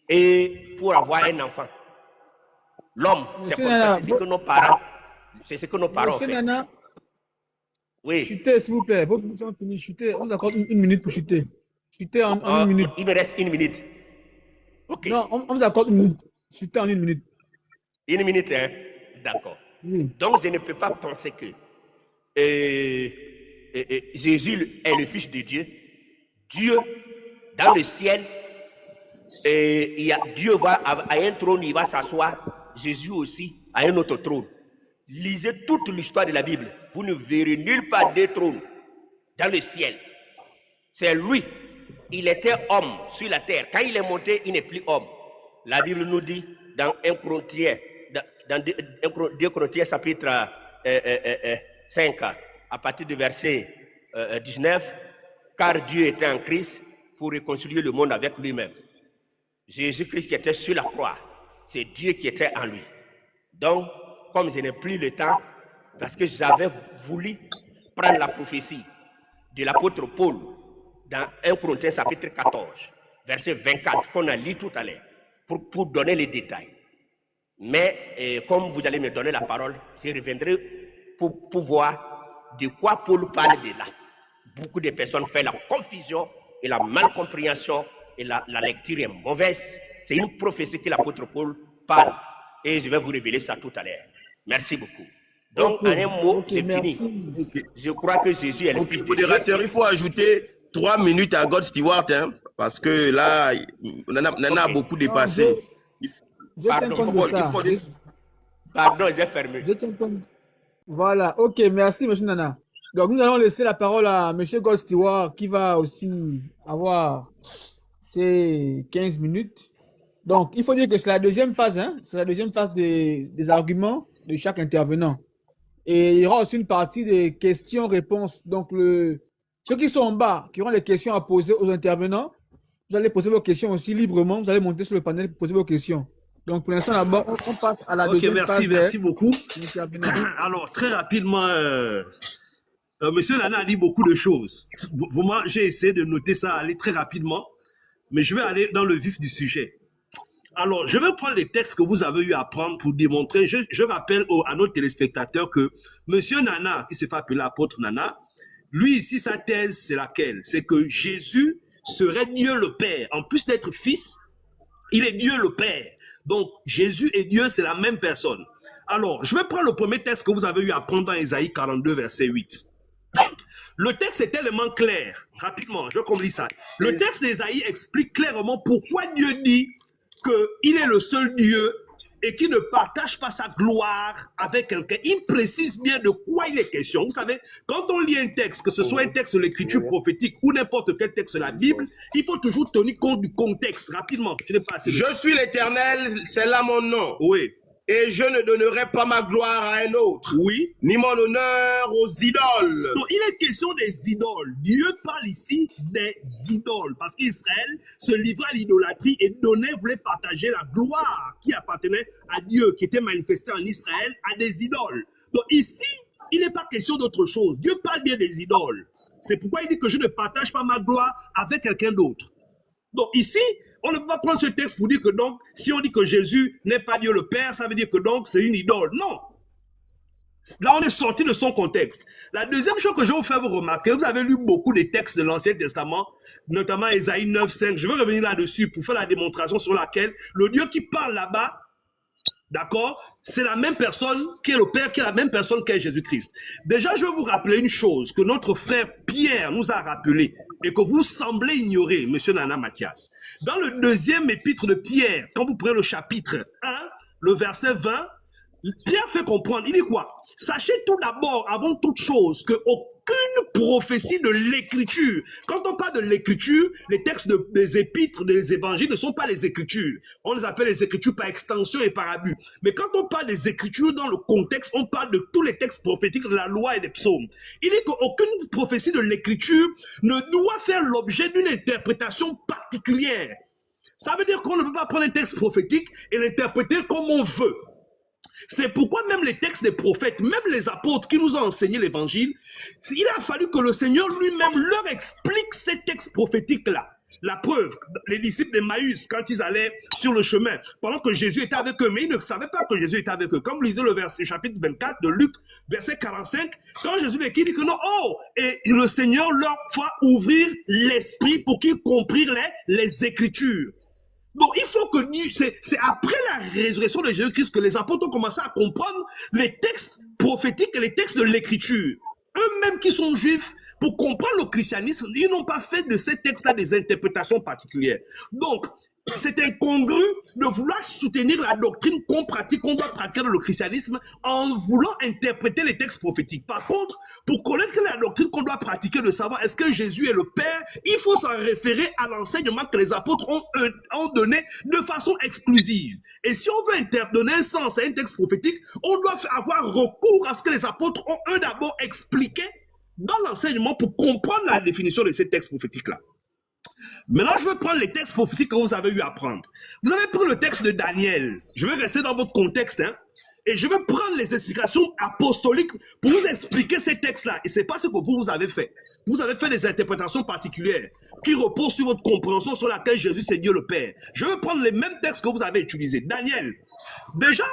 Et pour avoir un enfant. L'homme, c'est ce que nos parents, ont fait. Oui. Chutez, s'il vous plaît. Votre mission est finie. Chutez. On vous accorde une minute pour chuter. Chutez en une minute. Il me reste une minute. Ok. Non, on vous accorde une minute. Chutez en une minute. Une minute, hein? D'accord. Oui. Donc, je ne peux pas penser que Jésus est le Fils de Dieu. Dieu, dans le ciel, Dieu va à un trône, il va s'asseoir. Jésus aussi à un autre trône. Lisez toute l'histoire de la Bible. Vous ne verrez nulle part deux trônes dans le ciel. C'est lui. Il était homme sur la terre. Quand il est monté, il n'est plus homme. La Bible nous dit dans 1 Corinthiens, dans 2 Corinthiens chapitre 5, à partir du verset 19, car Dieu était en Christ pour réconcilier le monde avec lui-même. Jésus-Christ qui était sur la croix, c'est Dieu qui était en lui. Donc, comme je n'ai plus le temps, parce que j'avais voulu prendre la prophétie de l'apôtre Paul dans 1 Corinthiens chapitre 14, verset 24, qu'on a lu tout à l'heure, pour donner les détails. Mais comme vous allez me donner la parole, je reviendrai pour voir de quoi Paul parle de là. Beaucoup de personnes font la confusion et la malcompréhension et la lecture est mauvaise. C'est une prophétie que l'apôtre Paul parle. Et je vais vous révéler ça tout à l'heure. Merci beaucoup. Donc, en un mot, c'est fini. Je crois que Jésus est le Fils de Dieu. Modérateur, il faut ajouter 3 minutes à God Stewart, hein, parce que là, on en a beaucoup dépassé. Pardon, j'ai fermé. Voilà, ok, merci, M. Nana. Donc, nous allons laisser la parole à M. God Stewart qui va aussi avoir ses 15 minutes. Donc, il faut dire que c'est la deuxième phase, hein, c'est la deuxième phase des arguments de chaque intervenant. Et il y aura aussi une partie des questions-réponses. Donc, ceux qui sont en bas, qui auront les questions à poser aux intervenants, vous allez poser vos questions aussi librement. Vous allez monter sur le panel pour poser vos questions. Donc, pour l'instant, d'abord, on passe à la deuxième phase. Ok, merci beaucoup. Alors, très rapidement, Monsieur Nana a dit beaucoup de choses. Moi, j'ai essayé de noter ça, aller très rapidement, mais je vais aller dans le vif du sujet. Alors, je vais prendre les textes que vous avez eu à prendre pour démontrer. Je rappelle à nos téléspectateurs que Monsieur Nana, qui se fait appeler l'apôtre Nana, lui ici, sa thèse, c'est laquelle? C'est que Jésus serait Dieu le Père. En plus d'être fils, il est Dieu le Père. Donc, Jésus et Dieu, c'est la même personne. Alors, je vais prendre le premier texte que vous avez eu à prendre dans Ésaïe 42, verset 8. Le texte est tellement clair. Rapidement, je lis ça. Le texte d'Ésaïe explique clairement pourquoi Dieu dit qu'il est le seul Dieu et qu'il ne partage pas sa gloire avec quelqu'un. Il précise bien de quoi il est question. Vous savez, quand on lit un texte, que ce soit un texte de l'écriture prophétique ou n'importe quel texte de la Bible, il faut toujours tenir compte du contexte. Rapidement, je n'ai pas assez de... Je suis l'Éternel, c'est là mon nom. Oui. Et je ne donnerai pas ma gloire à un autre. Oui. Ni mon honneur aux idoles. Donc, il est question des idoles. Dieu parle ici des idoles. Parce qu'Israël se livrait à l'idolâtrie et voulait partager la gloire qui appartenait à Dieu, qui était manifestée en Israël, à des idoles. Donc ici, il n'est pas question d'autre chose. Dieu parle bien des idoles. C'est pourquoi il dit que je ne partage pas ma gloire avec quelqu'un d'autre. Donc ici, on ne peut pas prendre ce texte pour dire que donc, si on dit que Jésus n'est pas Dieu le Père, ça veut dire que donc c'est une idole. Non. Là, on est sorti de son contexte. La deuxième chose que je vais vous faire vous remarquer, vous avez lu beaucoup de textes de l'Ancien Testament, notamment Ésaïe 9, 5. Je vais revenir là-dessus pour faire la démonstration sur laquelle le Dieu qui parle là-bas, d'accord, c'est la même personne qui est le Père, qui est la même personne qu'est Jésus-Christ. Déjà, je vais vous rappeler une chose que notre frère Pierre nous a rappelé et que vous semblez ignorer, monsieur Nana Mathias. Dans le deuxième épître de Pierre, quand vous prenez le chapitre 1, le verset 20, Pierre fait comprendre, il dit quoi? Sachez tout d'abord, avant toute chose, que aucune prophétie de l'écriture, quand on parle de l'écriture, les textes des épîtres, des évangiles ne sont pas les écritures. On les appelle les écritures par extension et par abus. Mais quand on parle des écritures dans le contexte, on parle de tous les textes prophétiques de la loi et des psaumes. Il dit qu'aucune prophétie de l'écriture ne doit faire l'objet d'une interprétation particulière. Ça veut dire qu'on ne peut pas prendre un texte prophétique et l'interpréter comme on veut. C'est pourquoi même les textes des prophètes, même les apôtres qui nous ont enseigné l'évangile, il a fallu que le Seigneur lui-même leur explique ces textes prophétiques-là. La preuve, les disciples d'Emmaüs, quand ils allaient sur le chemin, pendant que Jésus était avec eux, mais ils ne savaient pas que Jésus était avec eux. Comme vous lisez le verset, chapitre 24 de Luc, verset 45, quand Jésus les quitte, il dit que non, oh, et le Seigneur leur fera ouvrir l'esprit pour qu'ils comprirent les Écritures. Donc, il faut que, c'est après la résurrection de Jésus-Christ que les apôtres ont commencé à comprendre les textes prophétiques et les textes de l'Écriture. Eux-mêmes qui sont juifs, pour comprendre le christianisme, ils n'ont pas fait de ces textes-là des interprétations particulières. Donc, c'est incongru de vouloir soutenir la doctrine qu'on pratique, qu'on doit pratiquer dans le christianisme en voulant interpréter les textes prophétiques. Par contre, pour connaître la doctrine qu'on doit pratiquer, de savoir est-ce que Jésus est le Père, il faut s'en référer à l'enseignement que les apôtres ont donné de façon exclusive. Et si on veut donner un sens à un texte prophétique, on doit avoir recours à ce que les apôtres ont eux d'abord expliqué dans l'enseignement pour comprendre la définition de ces textes prophétiques-là. Maintenant, je vais prendre les textes prophétiques que vous avez eu à prendre. Vous avez pris le texte de Daniel. Je vais rester dans votre contexte, hein, et je vais prendre les explications apostoliques pour vous expliquer ces textes-là. Et ce n'est pas ce que vous avez fait. Vous avez fait des interprétations particulières qui reposent sur votre compréhension sur laquelle Jésus c'est Dieu le Père. Je vais prendre les mêmes textes que vous avez utilisés. Daniel, déjà,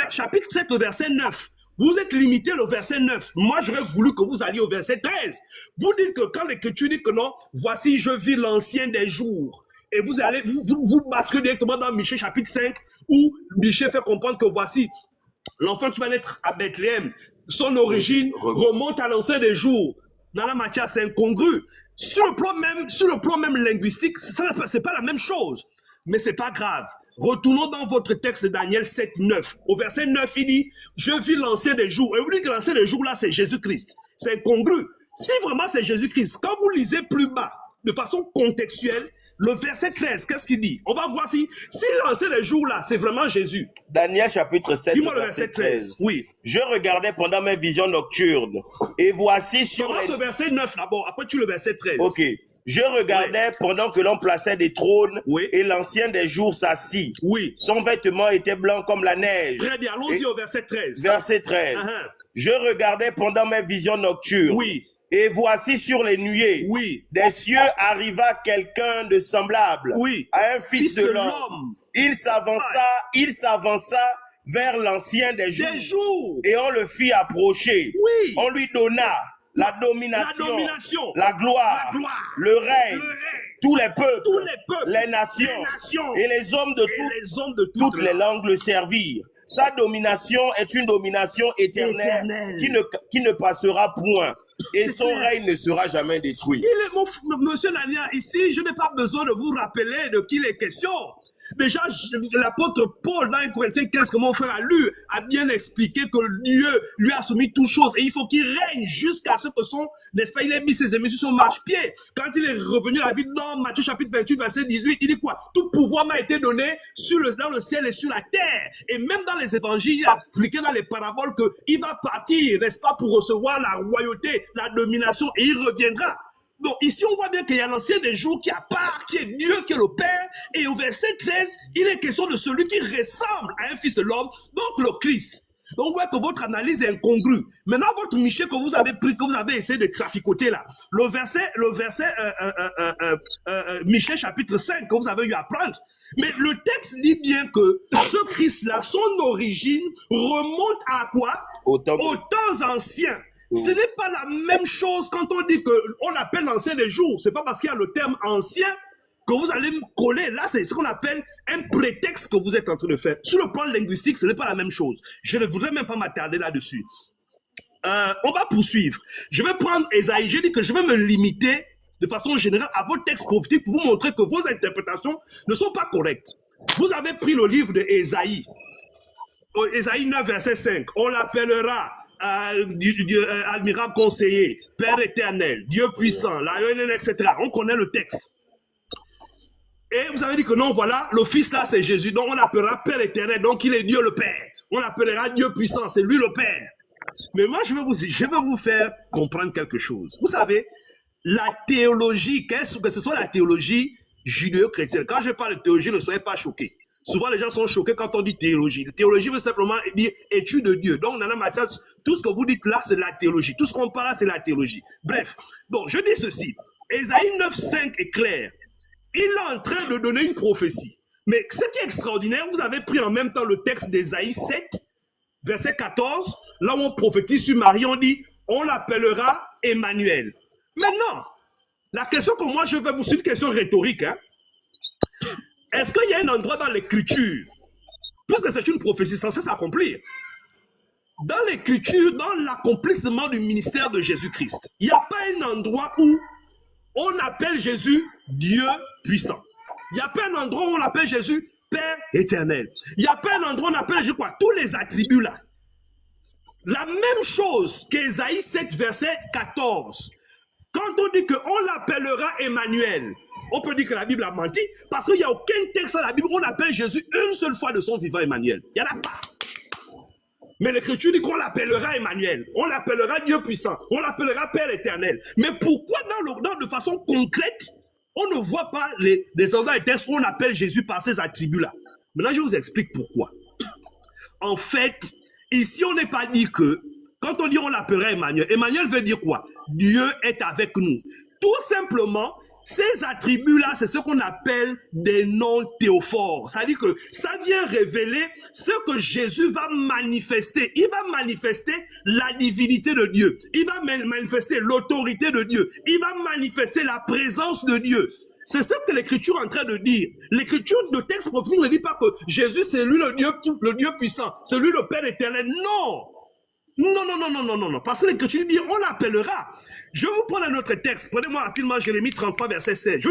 chapitre 7, le verset 9. Vous êtes limité au verset 9. Moi, j'aurais voulu que vous alliez au verset 13. Vous dites que quand l'Écriture dit que non, voici, je vis l'ancien des jours. Et vous allez, vous basculez directement dans Michée chapitre 5, où Michée fait comprendre que voici, l'enfant qui va naître à Bethléem, son origine remonte à l'ancien des jours. Dans la matière, c'est incongru. Sur le plan même linguistique, c'est pas la même chose. Mais c'est pas grave. Retournons dans votre texte de Daniel 7, 9. Au verset 9, il dit, je vis l'ancien des jours. Et vous dites que l'ancien des jours, là, c'est Jésus-Christ. C'est incongru. Si vraiment c'est Jésus-Christ, quand vous lisez plus bas, de façon contextuelle, le verset 13, qu'est-ce qu'il dit? On va voir si l'ancien des jours, là, c'est vraiment Jésus. Daniel chapitre 7, dis-moi le verset 13. Oui. Je regardais pendant mes visions nocturnes, et voici sur commence le verset 9 d'abord, après tu le verset 13. Ok. Je regardais pendant que l'on plaçait des trônes et l'ancien des jours s'assit. Oui. Son vêtement était blanc comme la neige. Très bien, allons-y au verset 13. Verset 13. Je regardais pendant mes visions nocturnes. Oui. Et voici sur les nuées des cieux arriva quelqu'un de semblable à un fils de l'homme. Il s'avança vers l'ancien des jours. Et on le fit approcher. Oui. On lui donna la domination, la gloire, le règne, tous les peuples, les nations et les hommes de toutes les langues le servirent. Sa domination est une domination éternelle qui ne passera point. Et son règne ne sera jamais détruit. Monsieur Lania, ici, je n'ai pas besoin de vous rappeler de qui il est question. Déjà, l'apôtre Paul, dans 1 Corinthiens 15, que mon frère a lu, a bien expliqué que Dieu lui a soumis toutes choses et il faut qu'il règne jusqu'à ce que n'est-ce pas, il ait mis ses ennemis sur son marchepied. Quand il est revenu à la vie dans Matthieu chapitre 28, verset 18, il dit quoi? Tout pouvoir m'a été donné dans le ciel et sur la terre. Et même dans les évangiles, il a expliqué dans les paraboles qu'il va partir, n'est-ce pas, pour recevoir la royauté, la domination et il reviendra. Donc ici, on voit bien qu'il y a l'ancien des jours qui a part, qui est Dieu, qui est le Père. Et au verset 13, il est question de celui qui ressemble à un fils de l'homme, donc le Christ. Donc on voit que votre analyse est incongrue. Maintenant, votre Michée que vous avez pris, que vous avez essayé de traficoter là, le verset Michée chapitre 5 que vous avez eu à prendre. Mais le texte dit bien que ce Christ-là, son origine remonte à quoi? Aux temps anciens. Ce n'est pas la même chose quand on dit qu'on appelle l'ancien des jours. Ce n'est pas parce qu'il y a le terme ancien que vous allez me coller. Là, c'est ce qu'on appelle un prétexte que vous êtes en train de faire. Sur le plan linguistique, ce n'est pas la même chose. Je ne voudrais même pas m'attarder là-dessus. On va poursuivre. Je vais prendre Ésaïe. J'ai dit que je vais me limiter de façon générale à vos textes prophétiques pour vous montrer que vos interprétations ne sont pas correctes. Vous avez pris le livre de Ésaïe. Ésaïe 9, verset 5. On l'appellera admirable conseiller, Père éternel, Dieu puissant, etc. On connaît le texte. Et vous avez dit que non, voilà, le Fils là c'est Jésus, donc on l'appellera Père éternel, donc il est Dieu le Père. On l'appellera Dieu puissant, c'est lui le Père. Mais moi je vais vous faire comprendre quelque chose. Vous savez, la théologie, que ce soit la théologie judéo-chrétienne, quand je parle de théologie, ne soyez pas choqués. Souvent, les gens sont choqués quand on dit théologie. La théologie veut simplement dire étude de Dieu. Donc, dans la matière, tout ce que vous dites là, c'est la théologie. Tout ce qu'on parle là, c'est la théologie. Bref, donc, je dis ceci. Ésaïe 9, 5 est clair. il est en train de donner une prophétie. Mais ce qui est extraordinaire, vous avez pris en même temps le texte d'Ésaïe 7, verset 14, là où on prophétise sur Marie, on dit, on l'appellera Emmanuel. Maintenant, la question que moi je vais vous, c'est une question rhétorique. Hein? Est-ce qu'il y a un endroit dans l'écriture, puisque c'est une prophétie censée s'accomplir, dans l'écriture, dans l'accomplissement du ministère de Jésus-Christ, il n'y a pas un endroit où on appelle Jésus Dieu puissant. Il n'y a pas un endroit où on appelle Jésus Père éternel. Il n'y a pas un endroit où on appelle Jésus quoi? Tous les attributs là. La même chose qu'Ésaïe 7, verset 14. Quand on dit qu'on l'appellera Emmanuel, on peut dire que la Bible a menti parce qu'il n'y a aucun texte dans la Bible où on appelle Jésus une seule fois de son vivant Emmanuel. Il n'y en a pas. Mais l'Écriture dit qu'on l'appellera Emmanuel, on l'appellera Dieu puissant, on l'appellera Père éternel. Mais pourquoi de façon concrète, on ne voit pas les endroits et textes où on appelle Jésus par ces attributs-là? Maintenant, je vous explique pourquoi. En fait, ici, on n'est pas dit que, quand on dit on l'appellera Emmanuel, Emmanuel veut dire quoi? Dieu est avec nous. Tout simplement, ces attributs-là, c'est ce qu'on appelle des noms théophores. C'est-à-dire que ça vient révéler ce que Jésus va manifester. Il va manifester la divinité de Dieu. Il va manifester l'autorité de Dieu. Il va manifester la présence de Dieu. C'est ce que l'Écriture est en train de dire. L'Écriture de texte prophétique ne dit pas que Jésus, c'est lui le Dieu puissant, c'est lui le Père éternel. Non! Non. Parce que l'Écriture dit, on l'appellera. Je vais vous prendre un autre texte. Prenez-moi rapidement Jérémie 33, verset 16. Je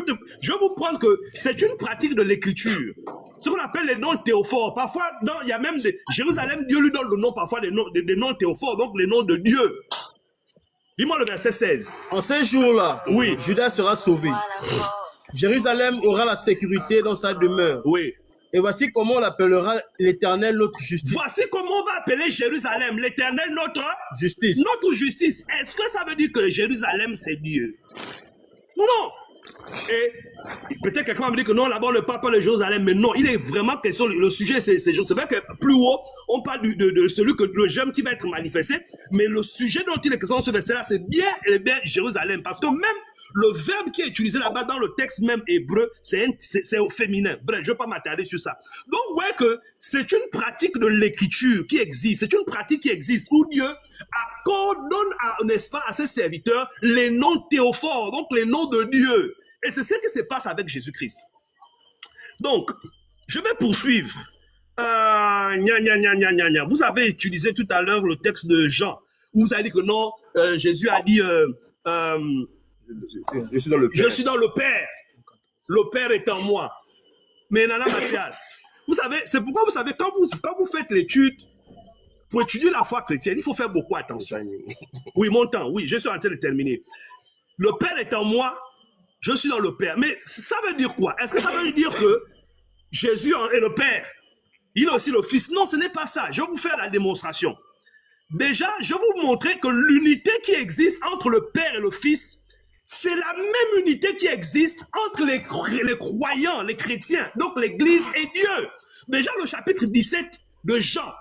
vais vous prendre que c'est une pratique de l'Écriture. Ce qu'on appelle les noms théophores. Parfois, il y a même Jérusalem, Dieu lui donne le nom, parfois des noms théophores, donc les noms de Dieu. Dis-moi le verset 16. En ces jours-là, oui, Judas sera sauvé. Jérusalem aura la sécurité dans sa demeure. Oui. Et voici comment on l'appellera l'Éternel notre justice. Voici comment on va appeler Jérusalem, l'Éternel notre justice. Notre justice. Est-ce que ça veut dire que Jérusalem c'est Dieu? Non. Et peut-être quelqu'un va me dire que non, là-bas on ne parle pas de Jérusalem, mais non, il est vraiment question, le sujet c'est vrai que plus haut, on parle de celui que le jeune qui va être manifesté, mais le sujet dont il est question sur ce verset-là, c'est bien Jérusalem, parce que même le verbe qui est utilisé là-bas dans le texte même hébreu, c'est au féminin. Bref, je ne vais pas m'attarder sur ça. Donc, vous voyez que c'est une pratique de l'écriture qui existe. C'est une pratique qui existe où Dieu donne, n'est-ce pas, à ses serviteurs les noms théophores, donc les noms de Dieu. Et c'est ce qui se passe avec Jésus-Christ. Donc, je vais poursuivre. Vous avez utilisé tout à l'heure le texte de Jean, où vous avez dit que non, Jésus a dit... Je suis dans le Père. Je suis dans le Père. Le Père est en moi. Mais Nana Mathias, vous savez, c'est pourquoi vous savez, quand vous faites l'étude, pour étudier la foi chrétienne, il faut faire beaucoup attention. Oui, mon temps, oui, je suis en train de terminer. Le Père est en moi, je suis dans le Père. Mais ça veut dire quoi? Est-ce que ça veut dire que Jésus est le Père? Il est aussi le Fils? Non, ce n'est pas ça. Je vais vous faire la démonstration. Déjà, je vais vous montrer que l'unité qui existe entre le Père et le Fils, c'est la même unité qui existe entre les croyants, les chrétiens, donc l'Église et Dieu. Déjà, le chapitre 17 de Jean.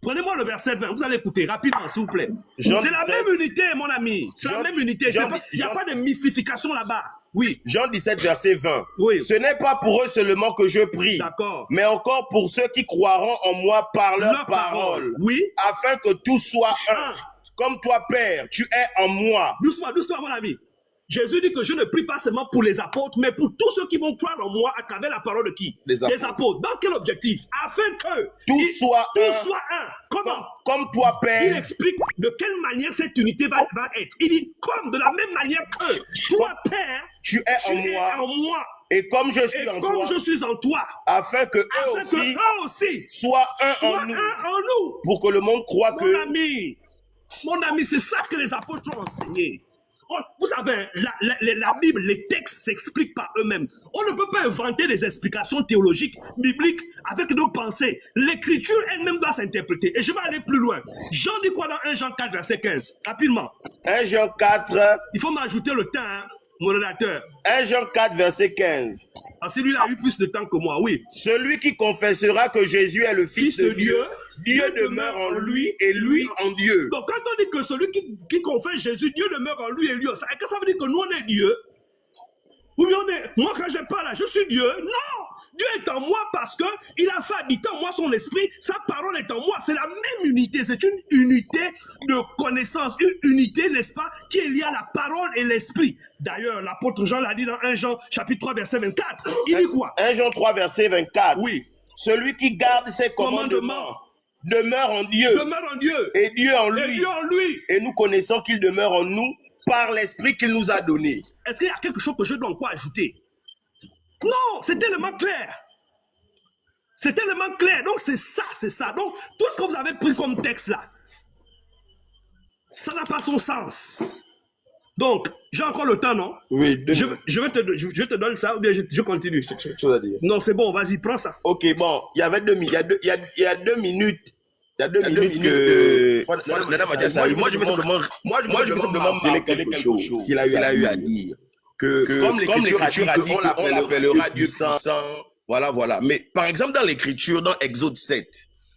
Prenez-moi le verset 20, vous allez écouter rapidement, s'il vous plaît. C'est la même unité, mon ami. C'est la même unité. Il n'y a pas de mystification là-bas. Oui. Jean 17, verset 20. Oui. Ce n'est pas pour eux seulement que je prie, d'accord, mais encore pour ceux qui croiront en moi par leur parole. Oui. Afin que tout soit un. Comme toi, Père, tu es en moi. Doucement, mon ami. Jésus dit que je ne prie pas seulement pour les apôtres, mais pour tous ceux qui vont croire en moi à travers la parole de qui? Les apôtres. Dans quel objectif? Afin que tout soit un. Comment? Comme toi, Père. Il explique de quelle manière cette unité va être. Il dit comme de la même manière que toi, Père, tu es en moi. Et comme je suis en toi, afin que eux aussi soient un en nous, pour que le monde croit Mon ami, c'est ça que les apôtres ont enseigné. Vous savez, la Bible, les textes s'expliquent par eux-mêmes. On ne peut pas inventer des explications théologiques, bibliques, avec nos pensées. L'écriture elle-même doit s'interpréter. Et je vais aller plus loin. Jean dit quoi dans 1 Jean 4, verset 15? Rapidement. 1 Jean 4. Il faut m'ajouter le temps, hein, mon rédacteur. 1 Jean 4, verset 15. Ah, celui-là a eu plus de temps que moi, oui. Celui qui confessera que Jésus est le Fils de Dieu, Dieu demeure en lui et lui en Dieu. Donc quand on dit que celui qui confesse Jésus, Dieu demeure en lui et lui, est-ce que ça veut dire que nous on est Dieu? Ou bien moi quand je parle, je suis Dieu. Non! Dieu est en moi parce qu'il a fait habiter en moi son esprit, sa parole est en moi. C'est la même unité, c'est une unité de connaissance, une unité, n'est-ce pas, qui est liée à la parole et l'esprit. D'ailleurs, l'apôtre Jean l'a dit dans 1 Jean chapitre 3 verset 24. Il dit quoi? 1 Jean 3 verset 24. Oui. Celui qui garde ses commandements demeure en Dieu. Demeure en Dieu. Et Dieu en lui. Et Dieu en lui. Et nous connaissons qu'il demeure en nous par l'esprit qu'il nous a donné. Est-ce qu'il y a quelque chose que je dois encore ajouter? Non, c'est tellement clair. C'est tellement clair. Donc c'est ça, c'est ça. Donc tout ce que vous avez pris comme texte là, ça n'a pas son sens. Donc, j'ai encore le temps, non? Oui, je te donne ça ou bien je continue? Chose à dire. Non, c'est bon, vas-y, prends ça. Ok, bon, il y avait 2 minutes. Il y a 2 minutes. Il y a 2 minutes que moi je veux simplement marquer quelque chose qu'il a eu à dire. Que comme l'Écriture a dit qu'on l'appellera Dieu puissant. Voilà. Mais par exemple, dans l'Écriture, dans Exode 7,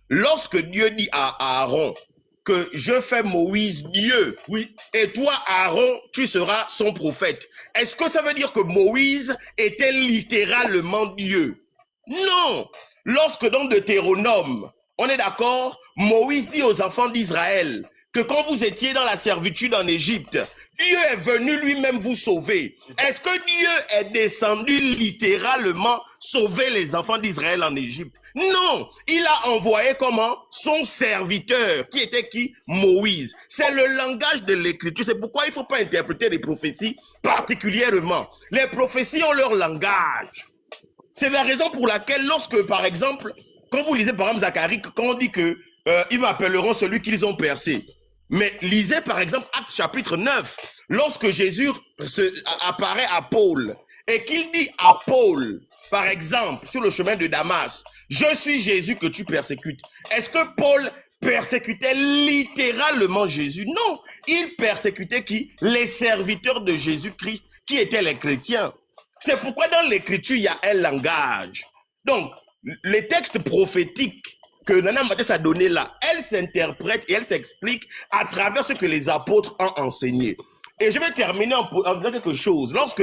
lorsque Dieu dit à Aaron que je fais Moïse Dieu, oui, et toi, Aaron, tu seras son prophète, est-ce que ça veut dire que Moïse était littéralement Dieu? Non. Lorsque dans Deutéronome, on est d'accord, Moïse dit aux enfants d'Israël que quand vous étiez dans la servitude en Égypte, Dieu est venu lui-même vous sauver. Est-ce que Dieu est descendu littéralement sauver les enfants d'Israël en Égypte? Non, il a envoyé comment? Son serviteur, qui était qui? Moïse. C'est le langage de l'Écriture. C'est pourquoi il ne faut pas interpréter les prophéties particulièrement. Les prophéties ont leur langage. C'est la raison pour laquelle lorsque, par exemple, quand vous lisez par exemple Zacharie, quand on dit que ils m'appelleront celui qu'ils ont percé. Mais lisez par exemple Actes chapitre 9, lorsque Jésus apparaît à Paul et qu'il dit à Paul, par exemple, sur le chemin de Damas, je suis Jésus que tu persécutes. Est-ce que Paul persécutait littéralement Jésus? Non, il persécutait qui? Les serviteurs de Jésus-Christ qui étaient les chrétiens. C'est pourquoi dans l'Écriture, il y a un langage. Donc, les textes prophétiques que Nana Mathès a donné là, elle s'interprète et elle s'explique à travers ce que les apôtres ont enseigné. Et je vais terminer en disant quelque chose. Lorsque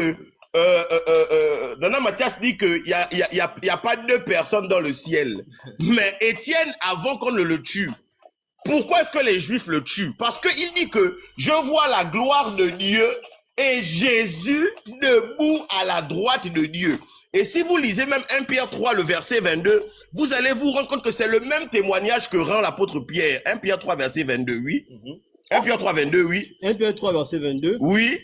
Nana Mathès dit qu'il n'y a pas 2 personnes dans le ciel, mais Étienne, avant qu'on ne le tue, pourquoi est-ce que les Juifs le tuent? Parce qu'il dit que je vois la gloire de Dieu et Jésus debout à la droite de Dieu. Et si vous lisez même 1 Pierre 3, le verset 22, vous allez vous rendre compte que c'est le même témoignage que rend l'apôtre Pierre. 1 Pierre 3, verset 22, oui. 1 Pierre 3, 22, oui. 1 Pierre 3, verset 22. Oui.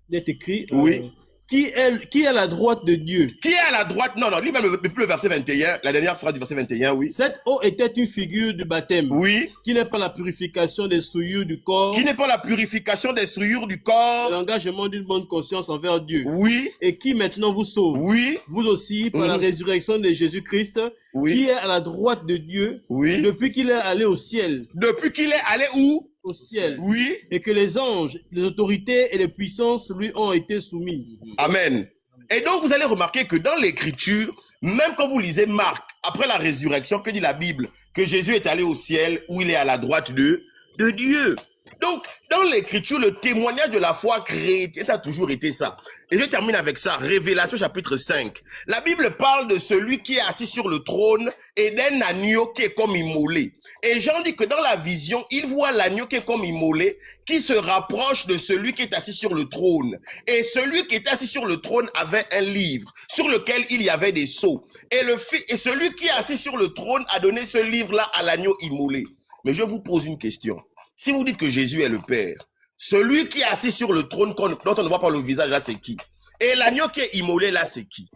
Il est écrit. Oui. Qui est à la droite de Dieu? Qui est à la droite? Non, lis même le verset 21, la dernière phrase du verset 21, oui. Cette eau était une figure du baptême. Oui. Qui n'est pas la purification des souillures du corps. Qui n'est pas la purification des souillures du corps. L'engagement d'une bonne conscience envers Dieu. Oui. Et qui maintenant vous sauve. Oui. Vous aussi, par la résurrection de Jésus-Christ, oui, qui est à la droite de Dieu, oui, depuis qu'il est allé au ciel. Depuis qu'il est allé où? Au ciel. Oui. Et que les anges, les autorités et les puissances lui ont été soumis. Amen. Et donc, vous allez remarquer que dans l'Écriture, même quand vous lisez Marc, après la résurrection, que dit la Bible? Que Jésus est allé au ciel, où il est à la droite de Dieu. Donc, dans l'Écriture, le témoignage de la foi chrétienne, ça a toujours été ça. Et je termine avec ça. Révélation chapitre 5. La Bible parle de celui qui est assis sur le trône et d'un agneau qui est comme immolé. Et Jean dit que dans la vision, il voit l'agneau qui est comme immolé, qui se rapproche de celui qui est assis sur le trône. Et celui qui est assis sur le trône avait un livre sur lequel il y avait des sceaux. Et celui qui est assis sur le trône a donné ce livre-là à l'agneau immolé. Mais je vous pose une question. Si vous dites que Jésus est le Père, celui qui est assis sur le trône dont on ne voit pas le visage là, c'est qui? Et l'agneau qui est immolé là, c'est qui?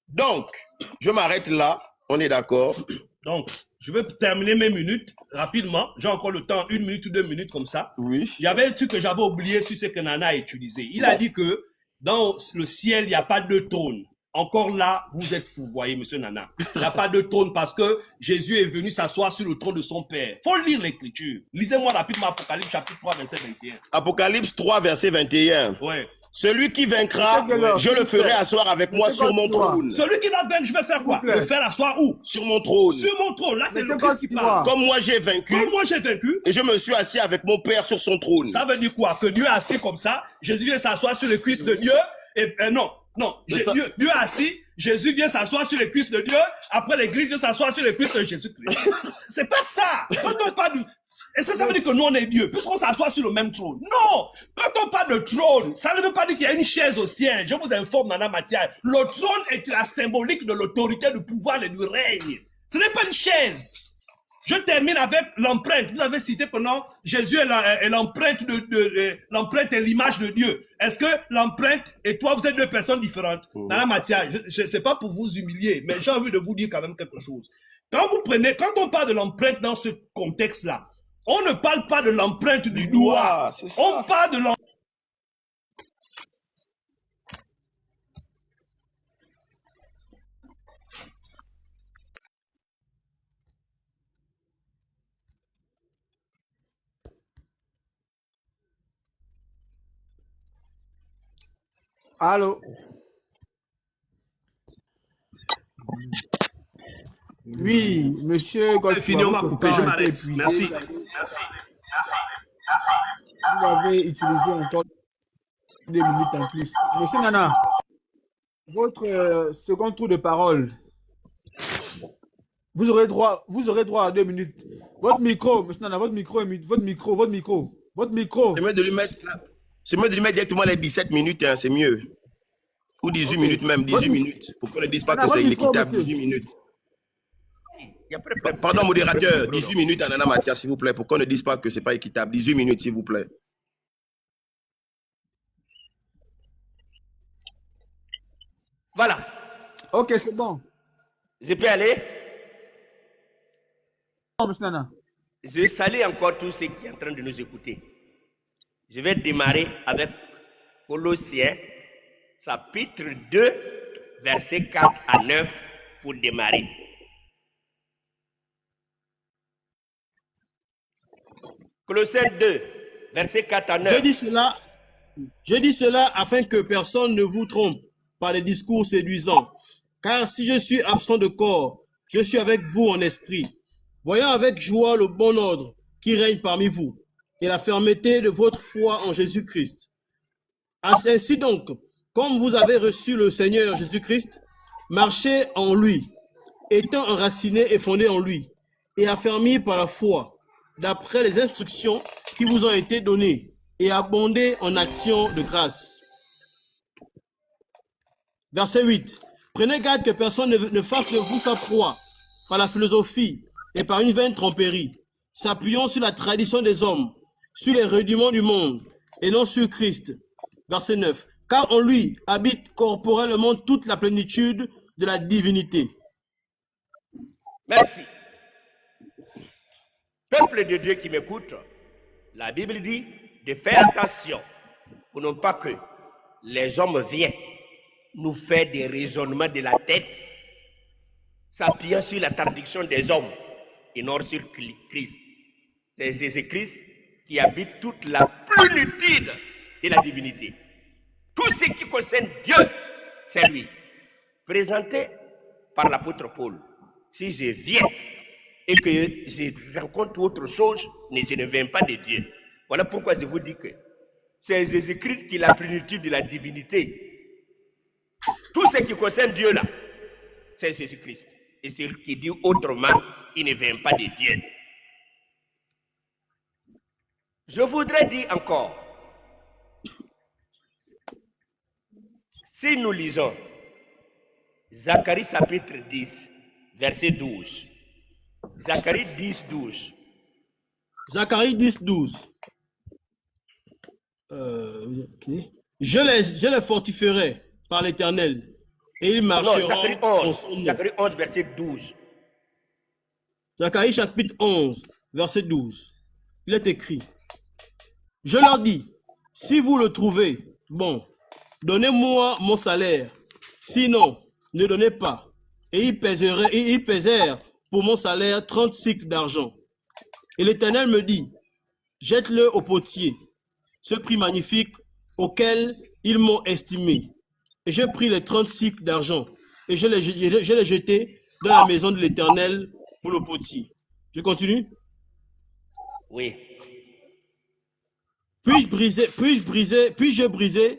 Donc, je m'arrête là, on est d'accord? Donc, je vais terminer mes minutes rapidement. J'ai encore le temps, 1 minute ou 2 minutes comme ça. Oui. Il y avait un truc que j'avais oublié sur ce que Nana a utilisé. Il a dit que dans le ciel, il n'y a pas de trône. Encore là, vous êtes fou, voyez, monsieur Nana. Il n'y a pas de trône parce que Jésus est venu s'asseoir sur le trône de son Père. Faut lire l'Écriture. Lisez-moi rapidement Apocalypse chapitre 3, verset 21. Apocalypse 3, verset 21. Ouais. Celui qui vaincra, je le ferai asseoir avec moi sur mon trône. Celui qui va vaincre, je vais faire quoi? Le faire asseoir où? Sur mon trône. Sur mon trône. Là, c'est le Christ qui parle. Comme moi j'ai vaincu. Comme moi j'ai vaincu. Et je me suis assis avec mon Père sur son trône. Ça veut dire quoi? Que Dieu est assis comme ça. Jésus vient s'asseoir sur le Christ de Dieu. Non, non. Dieu est assis, Jésus vient s'asseoir sur les cuisses de Dieu, après l'église vient s'asseoir sur les cuisses de Jésus-Christ. C'est pas ça. Quand on parle de... Et ça veut dire que nous, on est Dieu, puisqu'on s'assoit sur le même trône. Non! Quand on parle de trône, ça ne veut pas dire qu'il y a une chaise au ciel. Je vous informe, Nana Mathias. Le trône est la symbolique de l'autorité, du pouvoir et du règne. Ce n'est pas une chaise. Je termine avec l'empreinte. Vous avez cité pendant Jésus est l'empreinte l'empreinte est l'image de Dieu. Est-ce que l'empreinte et toi, vous êtes deux personnes différentes? Nana Mathias, je sais pas pour vous humilier, mais j'ai envie de vous dire quand même quelque chose. Quand on parle de l'empreinte dans ce contexte-là, on ne parle pas de l'empreinte du doigt. On parle de l'empreinte. Allô? Oui, monsieur Godfrey. Fini, on m'a coupé, je m'arrête. Merci. Vous avez utilisé encore 2 minutes en plus. Monsieur Nana, votre second tour de parole. Vous aurez droit à 2 minutes. Votre micro, monsieur Nana, votre micro. C'est mieux de lui mettre directement les 17 minutes, hein, c'est mieux. Ou 18 minutes même, 18 minutes. Pour qu'on ne dise pas que c'est inéquitable, 18 minutes. Pardon, modérateur, 18 minutes à Nana Mathias, s'il vous plaît, pour qu'on ne dise pas que c'est pas équitable. 18 minutes, s'il vous plaît. Voilà. Ok, c'est bon. Je peux aller? Non, monsieur Nana. Je salue encore tous ceux qui sont en train de nous écouter. Je vais démarrer avec Colossiens, chapitre 2, versets 4 à 9, pour démarrer. Colossiens 2, versets 4 à 9. Je dis cela afin que personne ne vous trompe par des discours séduisants. Car si je suis absent de corps, je suis avec vous en esprit, voyant avec joie le bon ordre qui règne parmi vous et la fermeté de votre foi en Jésus-Christ. Ainsi donc, comme vous avez reçu le Seigneur Jésus-Christ, marchez en lui, étant enracinés et fondés en lui, et affermis par la foi, d'après les instructions qui vous ont été données, et abondez en actions de grâce. Verset 8. Prenez garde que personne ne fasse de vous sa proie par la philosophie et par une vaine tromperie, s'appuyant sur la tradition des hommes, sur les rudiments du monde, et non sur Christ. Verset 9. Car en lui habite corporellement toute la plénitude de la divinité. Merci. Peuple de Dieu qui m'écoute, la Bible dit de faire attention pour ne pas que les hommes viennent nous faire des raisonnements de la tête, s'appuyant sur la traduction des hommes et non sur Christ. C'est Jésus-Christ qui habite toute la plénitude de la divinité. Tout ce qui concerne Dieu, c'est lui. Présenté par l'apôtre Paul. Si je viens et que je rencontre autre chose, je ne viens pas de Dieu. Voilà pourquoi je vous dis que c'est Jésus-Christ qui est la plénitude de la divinité. Tout ce qui concerne Dieu là, c'est Jésus-Christ. Et celui qui dit autrement, il ne vient pas de Dieu. Je voudrais dire encore, si nous lisons Zacharie chapitre 10, verset 12. Zacharie 10, 12. Zacharie 10, 12. Je les fortifierai par l'Éternel, et ils marcheront en son nom. Zacharie 11, verset 12. Zacharie chapitre 11, verset 12. Il est écrit, je leur dis, si vous le trouvez, bon, donnez-moi mon salaire, sinon, ne donnez pas. Et ils pesèrent pour mon salaire 30 cycles d'argent. Et l'Éternel me dit, jette-le au potier, ce prix magnifique auquel ils m'ont estimé. Et j'ai pris les 30 cycles d'argent et je les jeté dans la maison de l'Éternel pour le potier. Je continue? Oui. Puis-je briser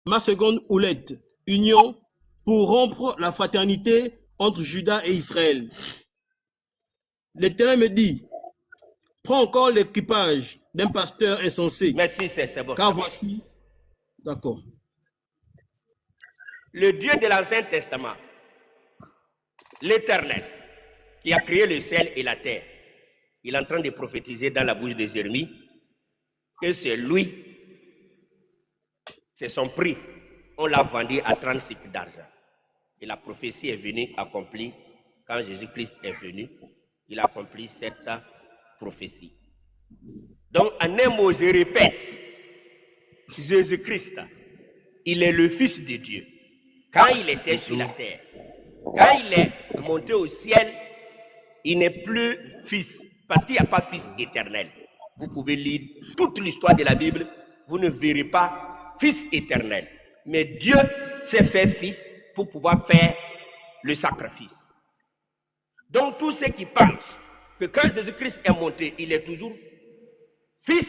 ma seconde houlette, union, pour rompre la fraternité entre Juda et Israël. L'Éternel me dit, prends encore l'équipage d'un pasteur insensé, Merci, c'est bon. car voici, d'accord. Le Dieu de l'Ancien Testament, l'Éternel, qui a créé le ciel et la terre, il est en train de prophétiser dans la bouche de Jérémie que c'est lui, c'est son prix. On l'a vendu à 30 cycles d'argent. Et la prophétie est venue accomplie quand Jésus-Christ est venu. Il a accompli cette prophétie. Donc, en un mot, je répète, Jésus-Christ, il est le Fils de Dieu. Quand il était sur la terre, quand il est monté au ciel, il n'est plus fils, parce qu'il n'y a pas fils éternel. Vous pouvez lire toute l'histoire de la Bible, vous ne verrez pas fils éternel. Mais Dieu s'est fait fils pour pouvoir faire le sacrifice. Donc tous ceux qui pensent que quand Jésus-Christ est monté, il est toujours fils,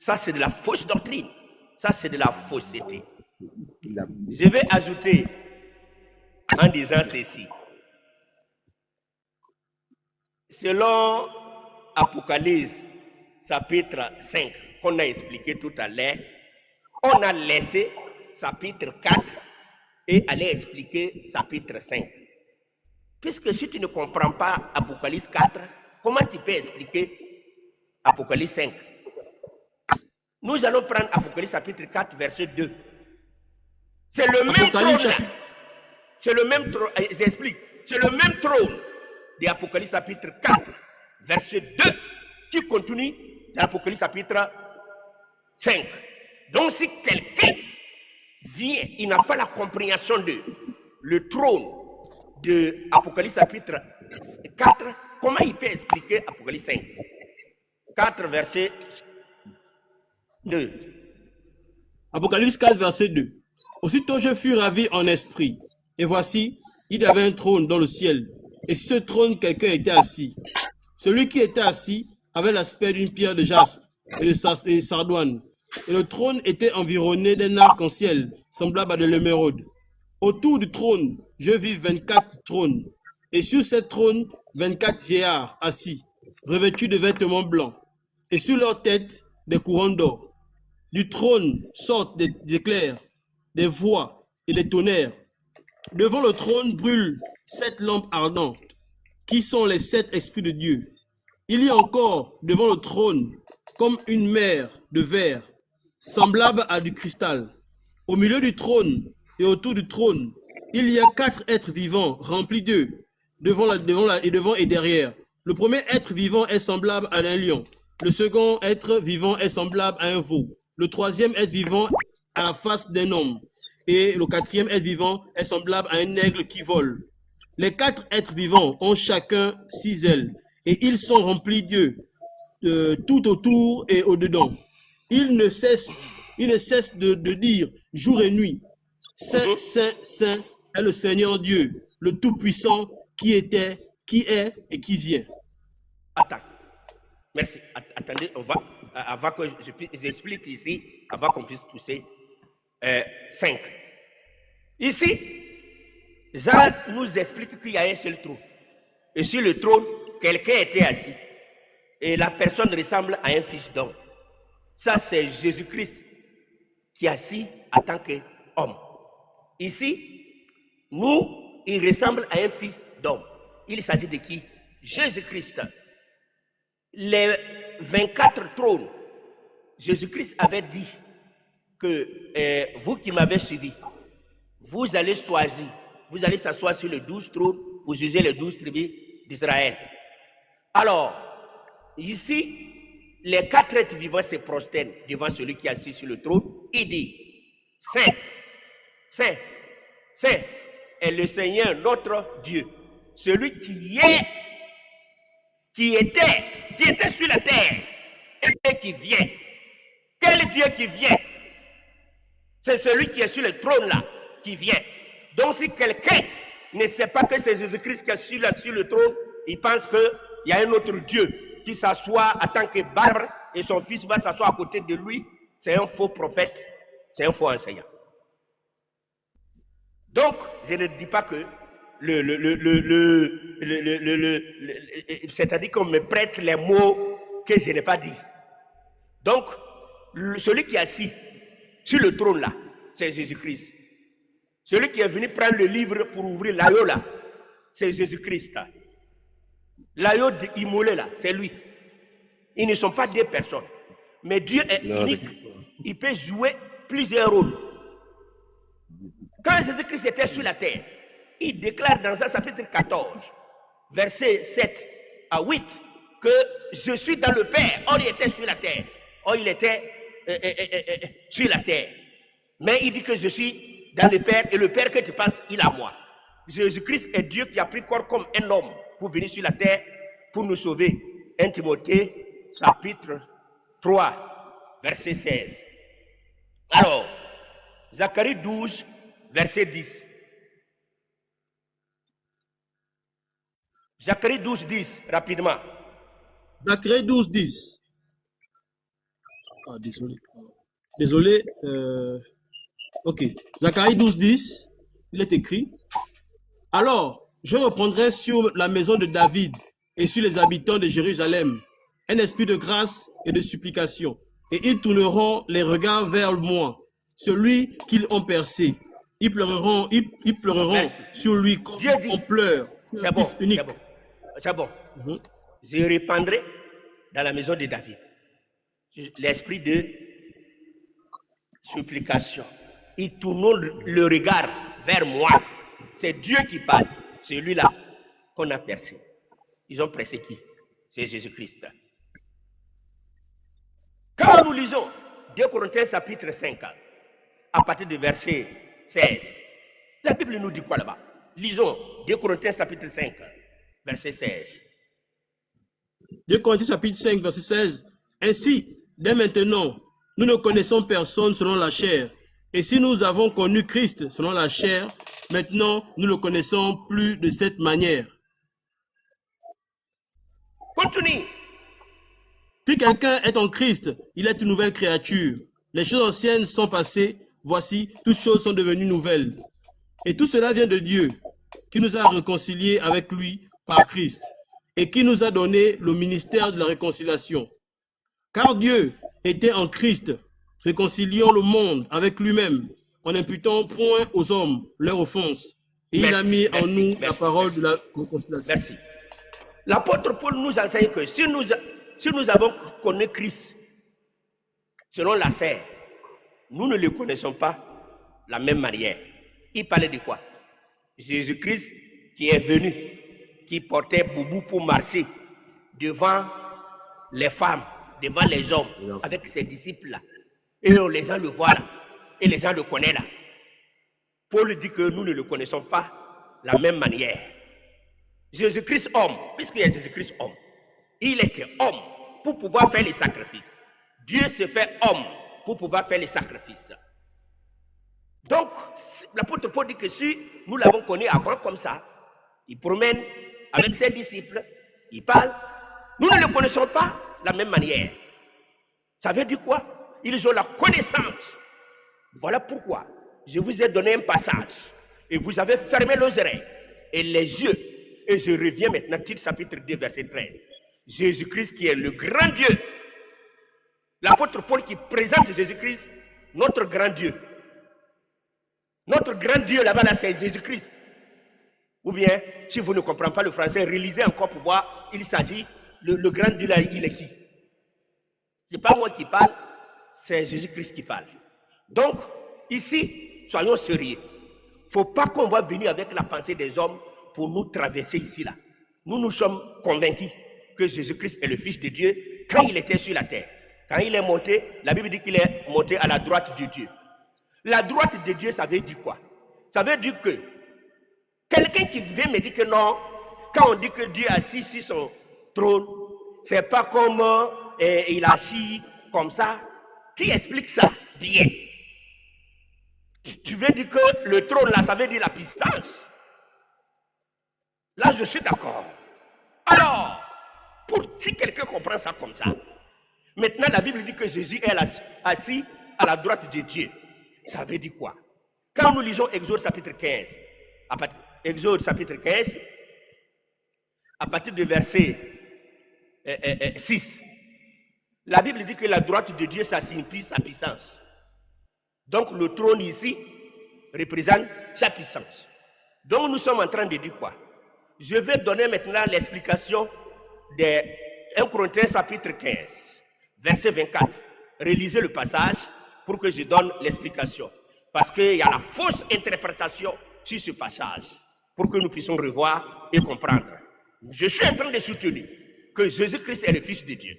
ça c'est de la fausse doctrine, ça c'est de la fausseté. Je vais ajouter en disant ceci. Selon Apocalypse chapitre 5, qu'on a expliqué tout à l'heure, on a laissé chapitre 4 et aller expliquer chapitre 5. Puisque si tu ne comprends pas Apocalypse 4, comment tu peux expliquer Apocalypse 5? Nous allons prendre Apocalypse chapitre 4, verset 2. C'est le même trône. C'est le même trône. J'explique. C'est le même trône d'Apocalypse chapitre 4, verset 2, qui continue dans l'Apocalypse chapitre 5. Donc si quelqu'un vient, il n'a pas la compréhension de le trône de Apocalypse chapitre 4, comment il peut expliquer Apocalypse 5? 4, verset 2. Apocalypse 4, verset 2. Aussitôt je fus ravi en esprit, et voici, il y avait un trône dans le ciel, et sur ce trône quelqu'un était assis. Celui qui était assis avait l'aspect d'une pierre de jaspe et de sardoine, et le trône était environné d'un arc-en-ciel semblable à de l'émeraude. Autour du trône, je vis 24 trônes, et sur ces trônes, 24 vieillards assis, revêtus de vêtements blancs, et sur leurs têtes, des couronnes d'or. Du trône sortent des éclairs, des voix et des tonnerres. Devant le trône brûlent 7 lampes ardentes, qui sont les 7 esprits de Dieu. Il y a encore devant le trône, comme une mer de verre, semblable à du cristal. Au milieu du trône et autour du trône, il y a 4 êtres vivants remplis d'eux, devant et derrière. Le premier être vivant est semblable à un lion. Le second être vivant est semblable à un veau. Le troisième être vivant à la face d'un homme. Et le quatrième être vivant est semblable à un aigle qui vole. Les 4 êtres vivants ont chacun 6 ailes, et ils sont remplis d'yeux, tout autour et au-dedans. Ils ne cessent de dire jour et nuit, Saint, Saint, Saint est le Seigneur Dieu, le Tout-Puissant, qui était, qui est et qui vient. Attends. Merci. Attendez, avant que j'explique ici, avant qu'on puisse pousser 5. Ici, Jean nous explique qu'il y a un seul trône. Et sur le trône, quelqu'un était assis. Et la personne ressemble à un fils d'homme. Ça, c'est Jésus-Christ qui est assis en tant qu'homme. Ici, nous, il ressemble à un fils d'homme. Il s'agit de qui? Jésus-Christ. Les 24 trônes, Jésus-Christ avait dit que vous qui m'avez suivi, vous allez choisir, vous allez s'asseoir sur les 12 trônes pour juger les 12 tribus d'Israël. Alors, ici, les 4 êtres vivants se prosternent devant celui qui est assis sur le trône. Il dit, Saint, Saint, Saint est le Seigneur notre Dieu, celui qui était sur la terre et qui vient. Quel Dieu qui vient? C'est celui qui est sur le trône là, qui vient. Donc si quelqu'un ne sait pas que c'est Jésus-Christ qui est sur le trône, il pense qu'il y a un autre Dieu qui s'assoit en tant que barbe et son fils va s'asseoir à côté de lui, c'est un faux prophète C'est un faux enseignant. Donc, je ne dis pas que c'est-à-dire qu'on me prête les mots que je n'ai pas dit. Donc, celui qui est assis sur le trône là, c'est Jésus-Christ. Celui qui est venu prendre le livre pour ouvrir l'agneau là, c'est Jésus-Christ. L'agneau immolé là, c'est lui. Ils ne sont pas deux personnes. Mais Dieu est unique. Il peut jouer plusieurs rôles. Quand Jésus-Christ était sur la terre, il déclare dans un chapitre 14, versets 7 à 8, que je suis dans le Père. Or, il était sur la terre. Or, il était sur la terre. Mais il dit que je suis dans le Père et le Père que tu penses, il a moi. Jésus-Christ est Dieu qui a pris corps comme un homme pour venir sur la terre pour nous sauver. 1 Timothée, chapitre 3, verset 16. Alors, Zacharie 12, verset 10. Zacharie 12, 10, rapidement. Zacharie 12, 10. Ah, désolé. Désolé. Ok. Zacharie 12, 10. Il est écrit. Alors, je reprendrai sur la maison de David et sur les habitants de Jérusalem un esprit de grâce et de supplication. Et ils tourneront les regards vers moi, celui qu'ils ont percé. Ils pleureront sur lui comme on pleure. C'est bon, unique. C'est bon. C'est bon. Je répandrai dans la maison de David l'esprit de supplication. Ils tourneront le regard vers moi. C'est Dieu qui parle. C'est lui-là qu'on a percé. Ils ont percé qui? C'est Jésus-Christ. Quand nous lisons 2 Corinthiens chapitre 5, à partir du verset 16, la Bible nous dit quoi là-bas? Lisons 2 Corinthiens chapitre 5, verset 16. 2 Corinthiens chapitre 5, verset 16. Ainsi, dès maintenant, nous ne connaissons personne selon la chair. Et si nous avons connu Christ selon la chair, maintenant, nous ne le connaissons plus de cette manière. Continue. Si quelqu'un est en Christ, il est une nouvelle créature. Les choses anciennes sont passées, voici, toutes choses sont devenues nouvelles. Et tout cela vient de Dieu, qui nous a réconciliés avec lui par Christ, et qui nous a donné le ministère de la réconciliation. Car Dieu était en Christ, réconciliant le monde avec lui-même, en n'imputant point aux hommes leurs offenses. Et il a mis en nous la parole de la réconciliation. Merci. L'apôtre Paul nous enseigne que si nous avons connu Christ selon la chair, nous ne le connaissons pas de la même manière. Il parlait de quoi? Jésus-Christ qui est venu, qui portait boubou pour marcher devant les femmes, devant les hommes, avec ses disciples-là. Et les gens le voient là, et les gens le connaissent là. Paul dit que nous ne le connaissons pas de la même manière. Jésus-Christ homme, puisqu'il y a Jésus-Christ homme, il était homme pour pouvoir faire les sacrifices. Dieu se fait homme pour pouvoir faire les sacrifices. Donc, l'apôtre Paul dit que si nous l'avons connu avant comme ça, il promène avec ses disciples, il parle, nous ne le connaissons pas de la même manière. Ça veut dire quoi? Ils ont la connaissance. Voilà pourquoi je vous ai donné un passage et vous avez fermé les oreilles et les yeux. Et je reviens maintenant, titre chapitre 2, verset 13. Jésus-Christ qui est le grand Dieu. L'apôtre Paul qui présente Jésus-Christ, notre grand Dieu. Notre grand Dieu là-bas, là, c'est Jésus-Christ. Ou bien, si vous ne comprenez pas le français, relisez encore pour voir, il s'agit, le grand Dieu là, il est qui? Ce n'est pas moi qui parle, c'est Jésus-Christ qui parle. Donc, ici, soyons sérieux. Il ne faut pas qu'on va venir avec la pensée des hommes pour nous traverser ici là. Nous sommes convaincus que Jésus-Christ est le Fils de Dieu quand il était sur la terre. Quand il est monté, la Bible dit qu'il est monté à la droite de Dieu. La droite de Dieu, ça veut dire quoi? Ça veut dire que quelqu'un qui vient me dire que non, quand on dit que Dieu est assis sur son trône, c'est pas comme il est assis comme ça. Qui explique ça bien? Tu veux dire que le trône là, ça veut dire la puissance? Là, je suis d'accord. Alors, si quelqu'un comprend ça comme ça, maintenant la Bible dit que Jésus est assis à la droite de Dieu. Ça veut dire quoi? Quand nous lisons Exode chapitre 15, Exode chapitre 15, à partir du verset 6, la Bible dit que la droite de Dieu, ça signifie sa puissance. Donc le trône ici représente sa puissance. Donc nous sommes en train de dire quoi? Je vais donner maintenant l'explication de 1 Corinthiens chapitre 15, verset 24. Relisez le passage pour que je donne l'explication. Parce qu'il y a la fausse interprétation sur ce passage, pour que nous puissions revoir et comprendre. Je suis en train de soutenir que Jésus-Christ est le Fils de Dieu.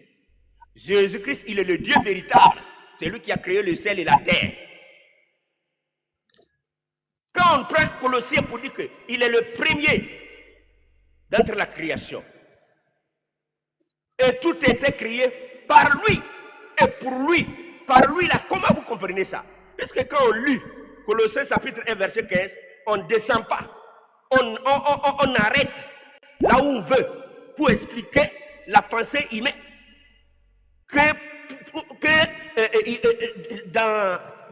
Jésus-Christ, il est le Dieu véritable. C'est lui qui a créé le ciel et la terre. Quand on prend Colossiens pour dire qu'il est le premier d'entre la création. Et tout était créé par lui et pour lui. Par lui, là, comment vous comprenez ça? Parce que quand on lit Colossiens chapitre 1, verset 15, on ne descend pas. On arrête là où on veut pour expliquer la pensée humaine.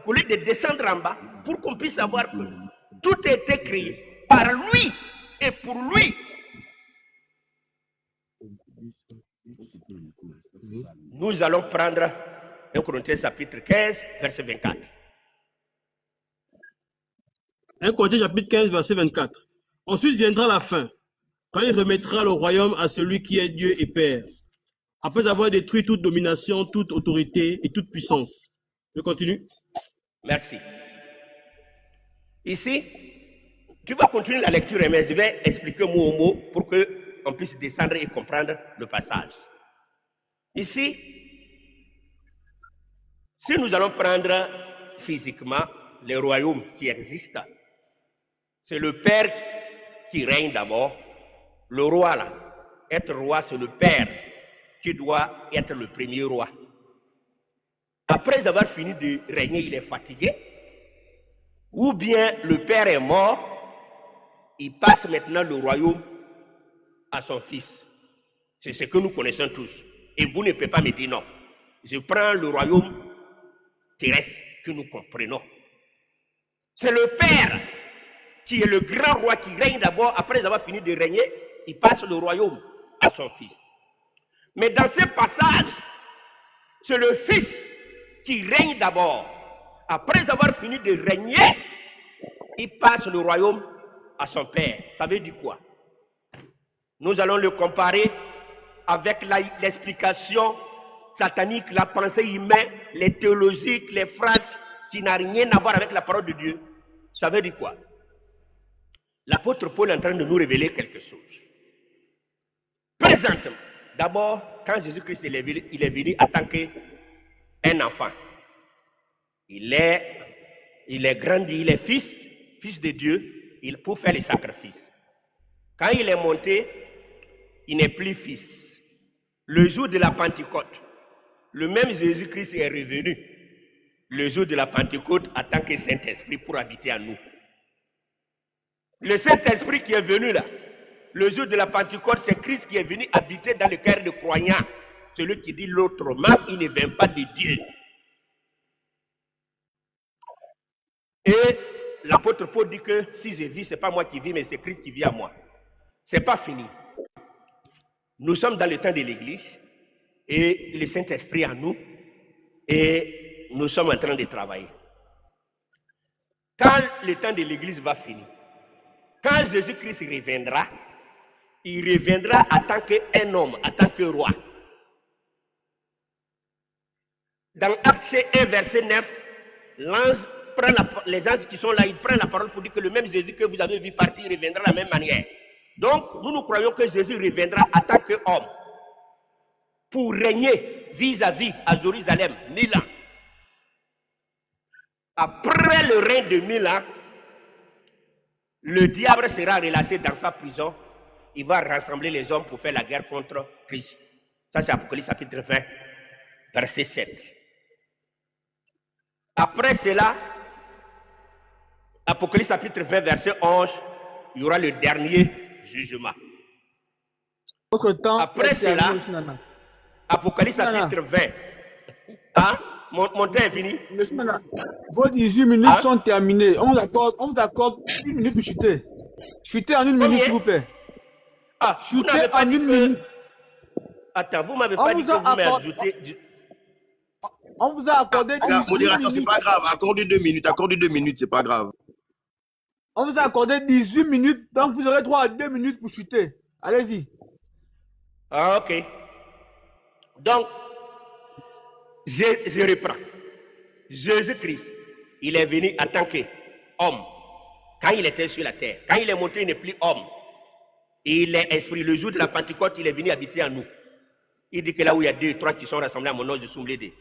Au lieu de descendre en bas, pour qu'on puisse savoir que tout a été créé par lui et pour lui. Nous allons prendre 1 Corinthiens chapitre 15, verset 24. 1 Corinthiens chapitre 15, verset 24. Ensuite viendra la fin, quand il remettra le royaume à celui qui est Dieu et Père, après avoir détruit toute domination, toute autorité et toute puissance. Je continue. Merci. Ici, tu vas continuer la lecture, mais je vais expliquer mot au mot pour qu'on puisse descendre et comprendre le passage. Ici, si nous allons prendre physiquement les royaumes qui existent, c'est le Père qui règne d'abord. Le roi, là, être roi, c'est le Père qui doit être le premier roi. Après avoir fini de régner, il est fatigué. Ou bien le Père est mort, il passe maintenant le royaume à son fils. C'est ce que nous connaissons tous. Et vous ne pouvez pas me dire non. Je prends le royaume terrestre que nous comprenons. C'est le Père qui est le grand roi qui règne d'abord. Après avoir fini de régner, il passe le royaume à son fils. Mais dans ce passage, c'est le Fils qui règne d'abord. Après avoir fini de régner, il passe le royaume à son Père. Ça veut dire quoi? Nous allons le comparer avec l'explication satanique, la pensée humaine, les théologiques, les phrases qui n'ont rien à voir avec la parole de Dieu. Ça veut dire quoi? L'apôtre Paul est en train de nous révéler quelque chose. Présentement, d'abord, quand Jésus-Christ il est venu en tant qu'un enfant. Il est grandi, il est fils de Dieu, pour faire les sacrifices. Quand il est monté, il n'est plus fils. Le jour de la Pentecôte, le même Jésus-Christ est revenu. Le jour de la Pentecôte en tant que Saint-Esprit pour habiter en nous. Le Saint-Esprit qui est venu là, le jour de la Pentecôte, c'est Christ qui est venu habiter dans le cœur des croyants. Celui qui dit l'autrement, il ne vient pas de Dieu. Et l'apôtre Paul dit que si je vis, ce n'est pas moi qui vis, mais c'est Christ qui vit à moi. Ce n'est pas fini. Nous sommes dans le temps de l'Église et le Saint-Esprit en nous et nous sommes en train de travailler. Quand le temps de l'Église va finir, quand Jésus-Christ reviendra, il reviendra en tant qu'un homme, en tant que roi. Dans Actes 1, verset 9, les anges qui sont là, ils prennent la parole pour dire que le même Jésus que vous avez vu partir reviendra de la même manière. Donc, nous croyons que Jésus reviendra en tant qu'homme pour régner vis-à-vis à Jérusalem, 1000 ans. Après le règne de 1000 ans, le diable sera relâché dans sa prison. Il va rassembler les hommes pour faire la guerre contre Christ. Ça, c'est Apocalypse chapitre 20, verset 7. Après cela, Apocalypse chapitre 20, verset 11, il y aura le dernier jugement. Votre temps Après est terminé, cela, Sinana. Apocalypse Sinana. chapitre 20, Hein? Mon temps est fini. Monsieur Mana, vos 18 minutes Hein? sont terminées. On vous accorde 1 minute pour chuter. Chuter en 1 minute, Combien? s'il vous plaît. Ah, vous Chuter n'avez pas en dit 1 que... minute. Attends, vous m'avez On pas dit vous que a vous m'avez accordé, ajouté... on vous a accordé Regarde, 18 modérateur, c'est minutes. pas grave. Accorde 2 minutes, accorde 2 minutes, c'est pas grave. On vous a accordé 18 minutes, donc vous aurez droit à 2 minutes pour chuter. Allez-y. Ah, ok. Donc, je reprends. Jésus-Christ, il est venu en tant qu'homme. Quand il était sur la terre, quand il est monté, il n'est plus homme. Il est esprit. Le jour de la Pentecôte, il est venu habiter en nous. Il dit que là où il y a 2 ou 3 qui sont rassemblés à mon nom, je suis les deux.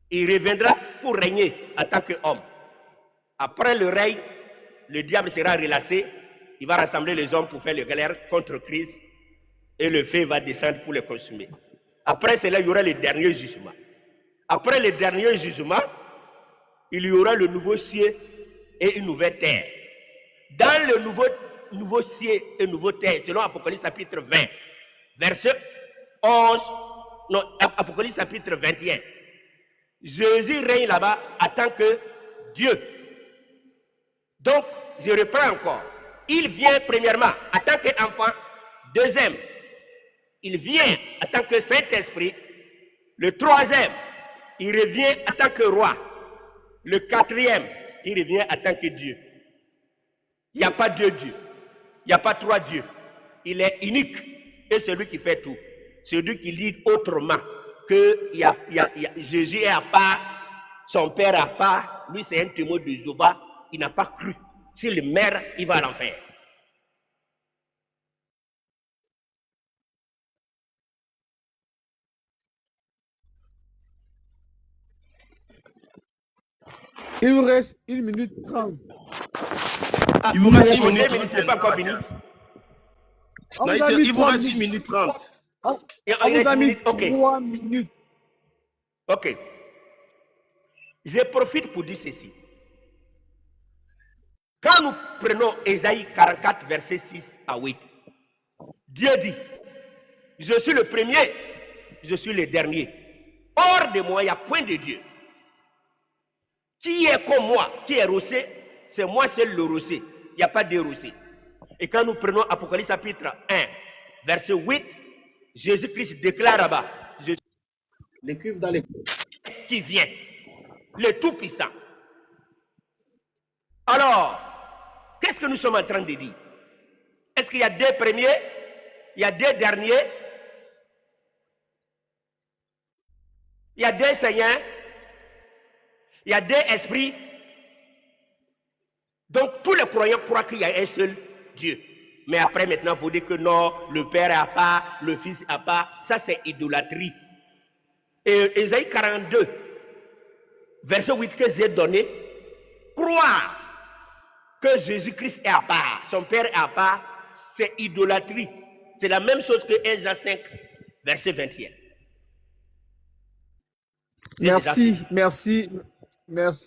Il reviendra pour régner en tant qu'homme. Après le règne, le diable sera relâché. Il va rassembler les hommes pour faire le galère contre Christ. Et le feu va descendre pour les consumer. Après cela, il y aura le dernier jugement. Après le dernier jugement, il y aura le nouveau ciel et une nouvelle terre. Dans le nouveau ciel et nouveau terre, selon Apocalypse chapitre 20, verset 11, non, Apocalypse chapitre 21, Jésus règne là-bas en tant que Dieu. Donc, je reprends encore. Il vient premièrement en tant qu'enfant. Deuxième, il vient en tant que Saint-Esprit. Le troisième, il revient en tant que roi. Le quatrième, il revient en tant que Dieu. Il n'y a pas deux dieux. Il n'y a pas trois dieux. Il est unique. Et celui qui fait tout. Celui qui dit autrement que Jésus est à part, son père à part. Lui, c'est un témoin de Jéhovah. Il n'a pas cru. S'il meurt, il va à l'enfer. Il vous reste 1 minute 30. Ah, Il vous reste 1 2 minute minutes, c'est pas encore fini. On Non, vous a il mis vous 3 reste 1 minutes. minute 30. On Il on vous reste a une mis minute, ok. 3 minutes. Ok. Je profite pour dire ceci. Quand nous prenons Ésaïe 44, verset 6 à 8, Dieu dit, je suis le premier, je suis le dernier. Hors de moi, il n'y a point de Dieu. Qui est comme moi, qui est rossé, c'est moi seul le rossé. Il n'y a pas de rossé. Et quand nous prenons Apocalypse chapitre 1, verset 8, Jésus-Christ déclare là-bas, je suis Les cuivres dans les... qui vient, le Tout-Puissant. Alors, qu'est-ce que nous sommes en train de dire? Est-ce qu'il y a deux premiers? Il y a deux derniers? Il y a deux seigneurs? Il y a deux esprits? Donc, tous les croyants croient qu'il y a un seul Dieu. Mais après, maintenant, il faut dire que non, le Père est à part, le Fils est à part. Ça, c'est idolâtrie. Et Ésaïe 42, verset 8 que j'ai donné, croire que Jésus-Christ est à part, son Père est à part, c'est idolâtrie. C'est la même chose que 1 Jean 5, verset 21. Merci, merci, merci.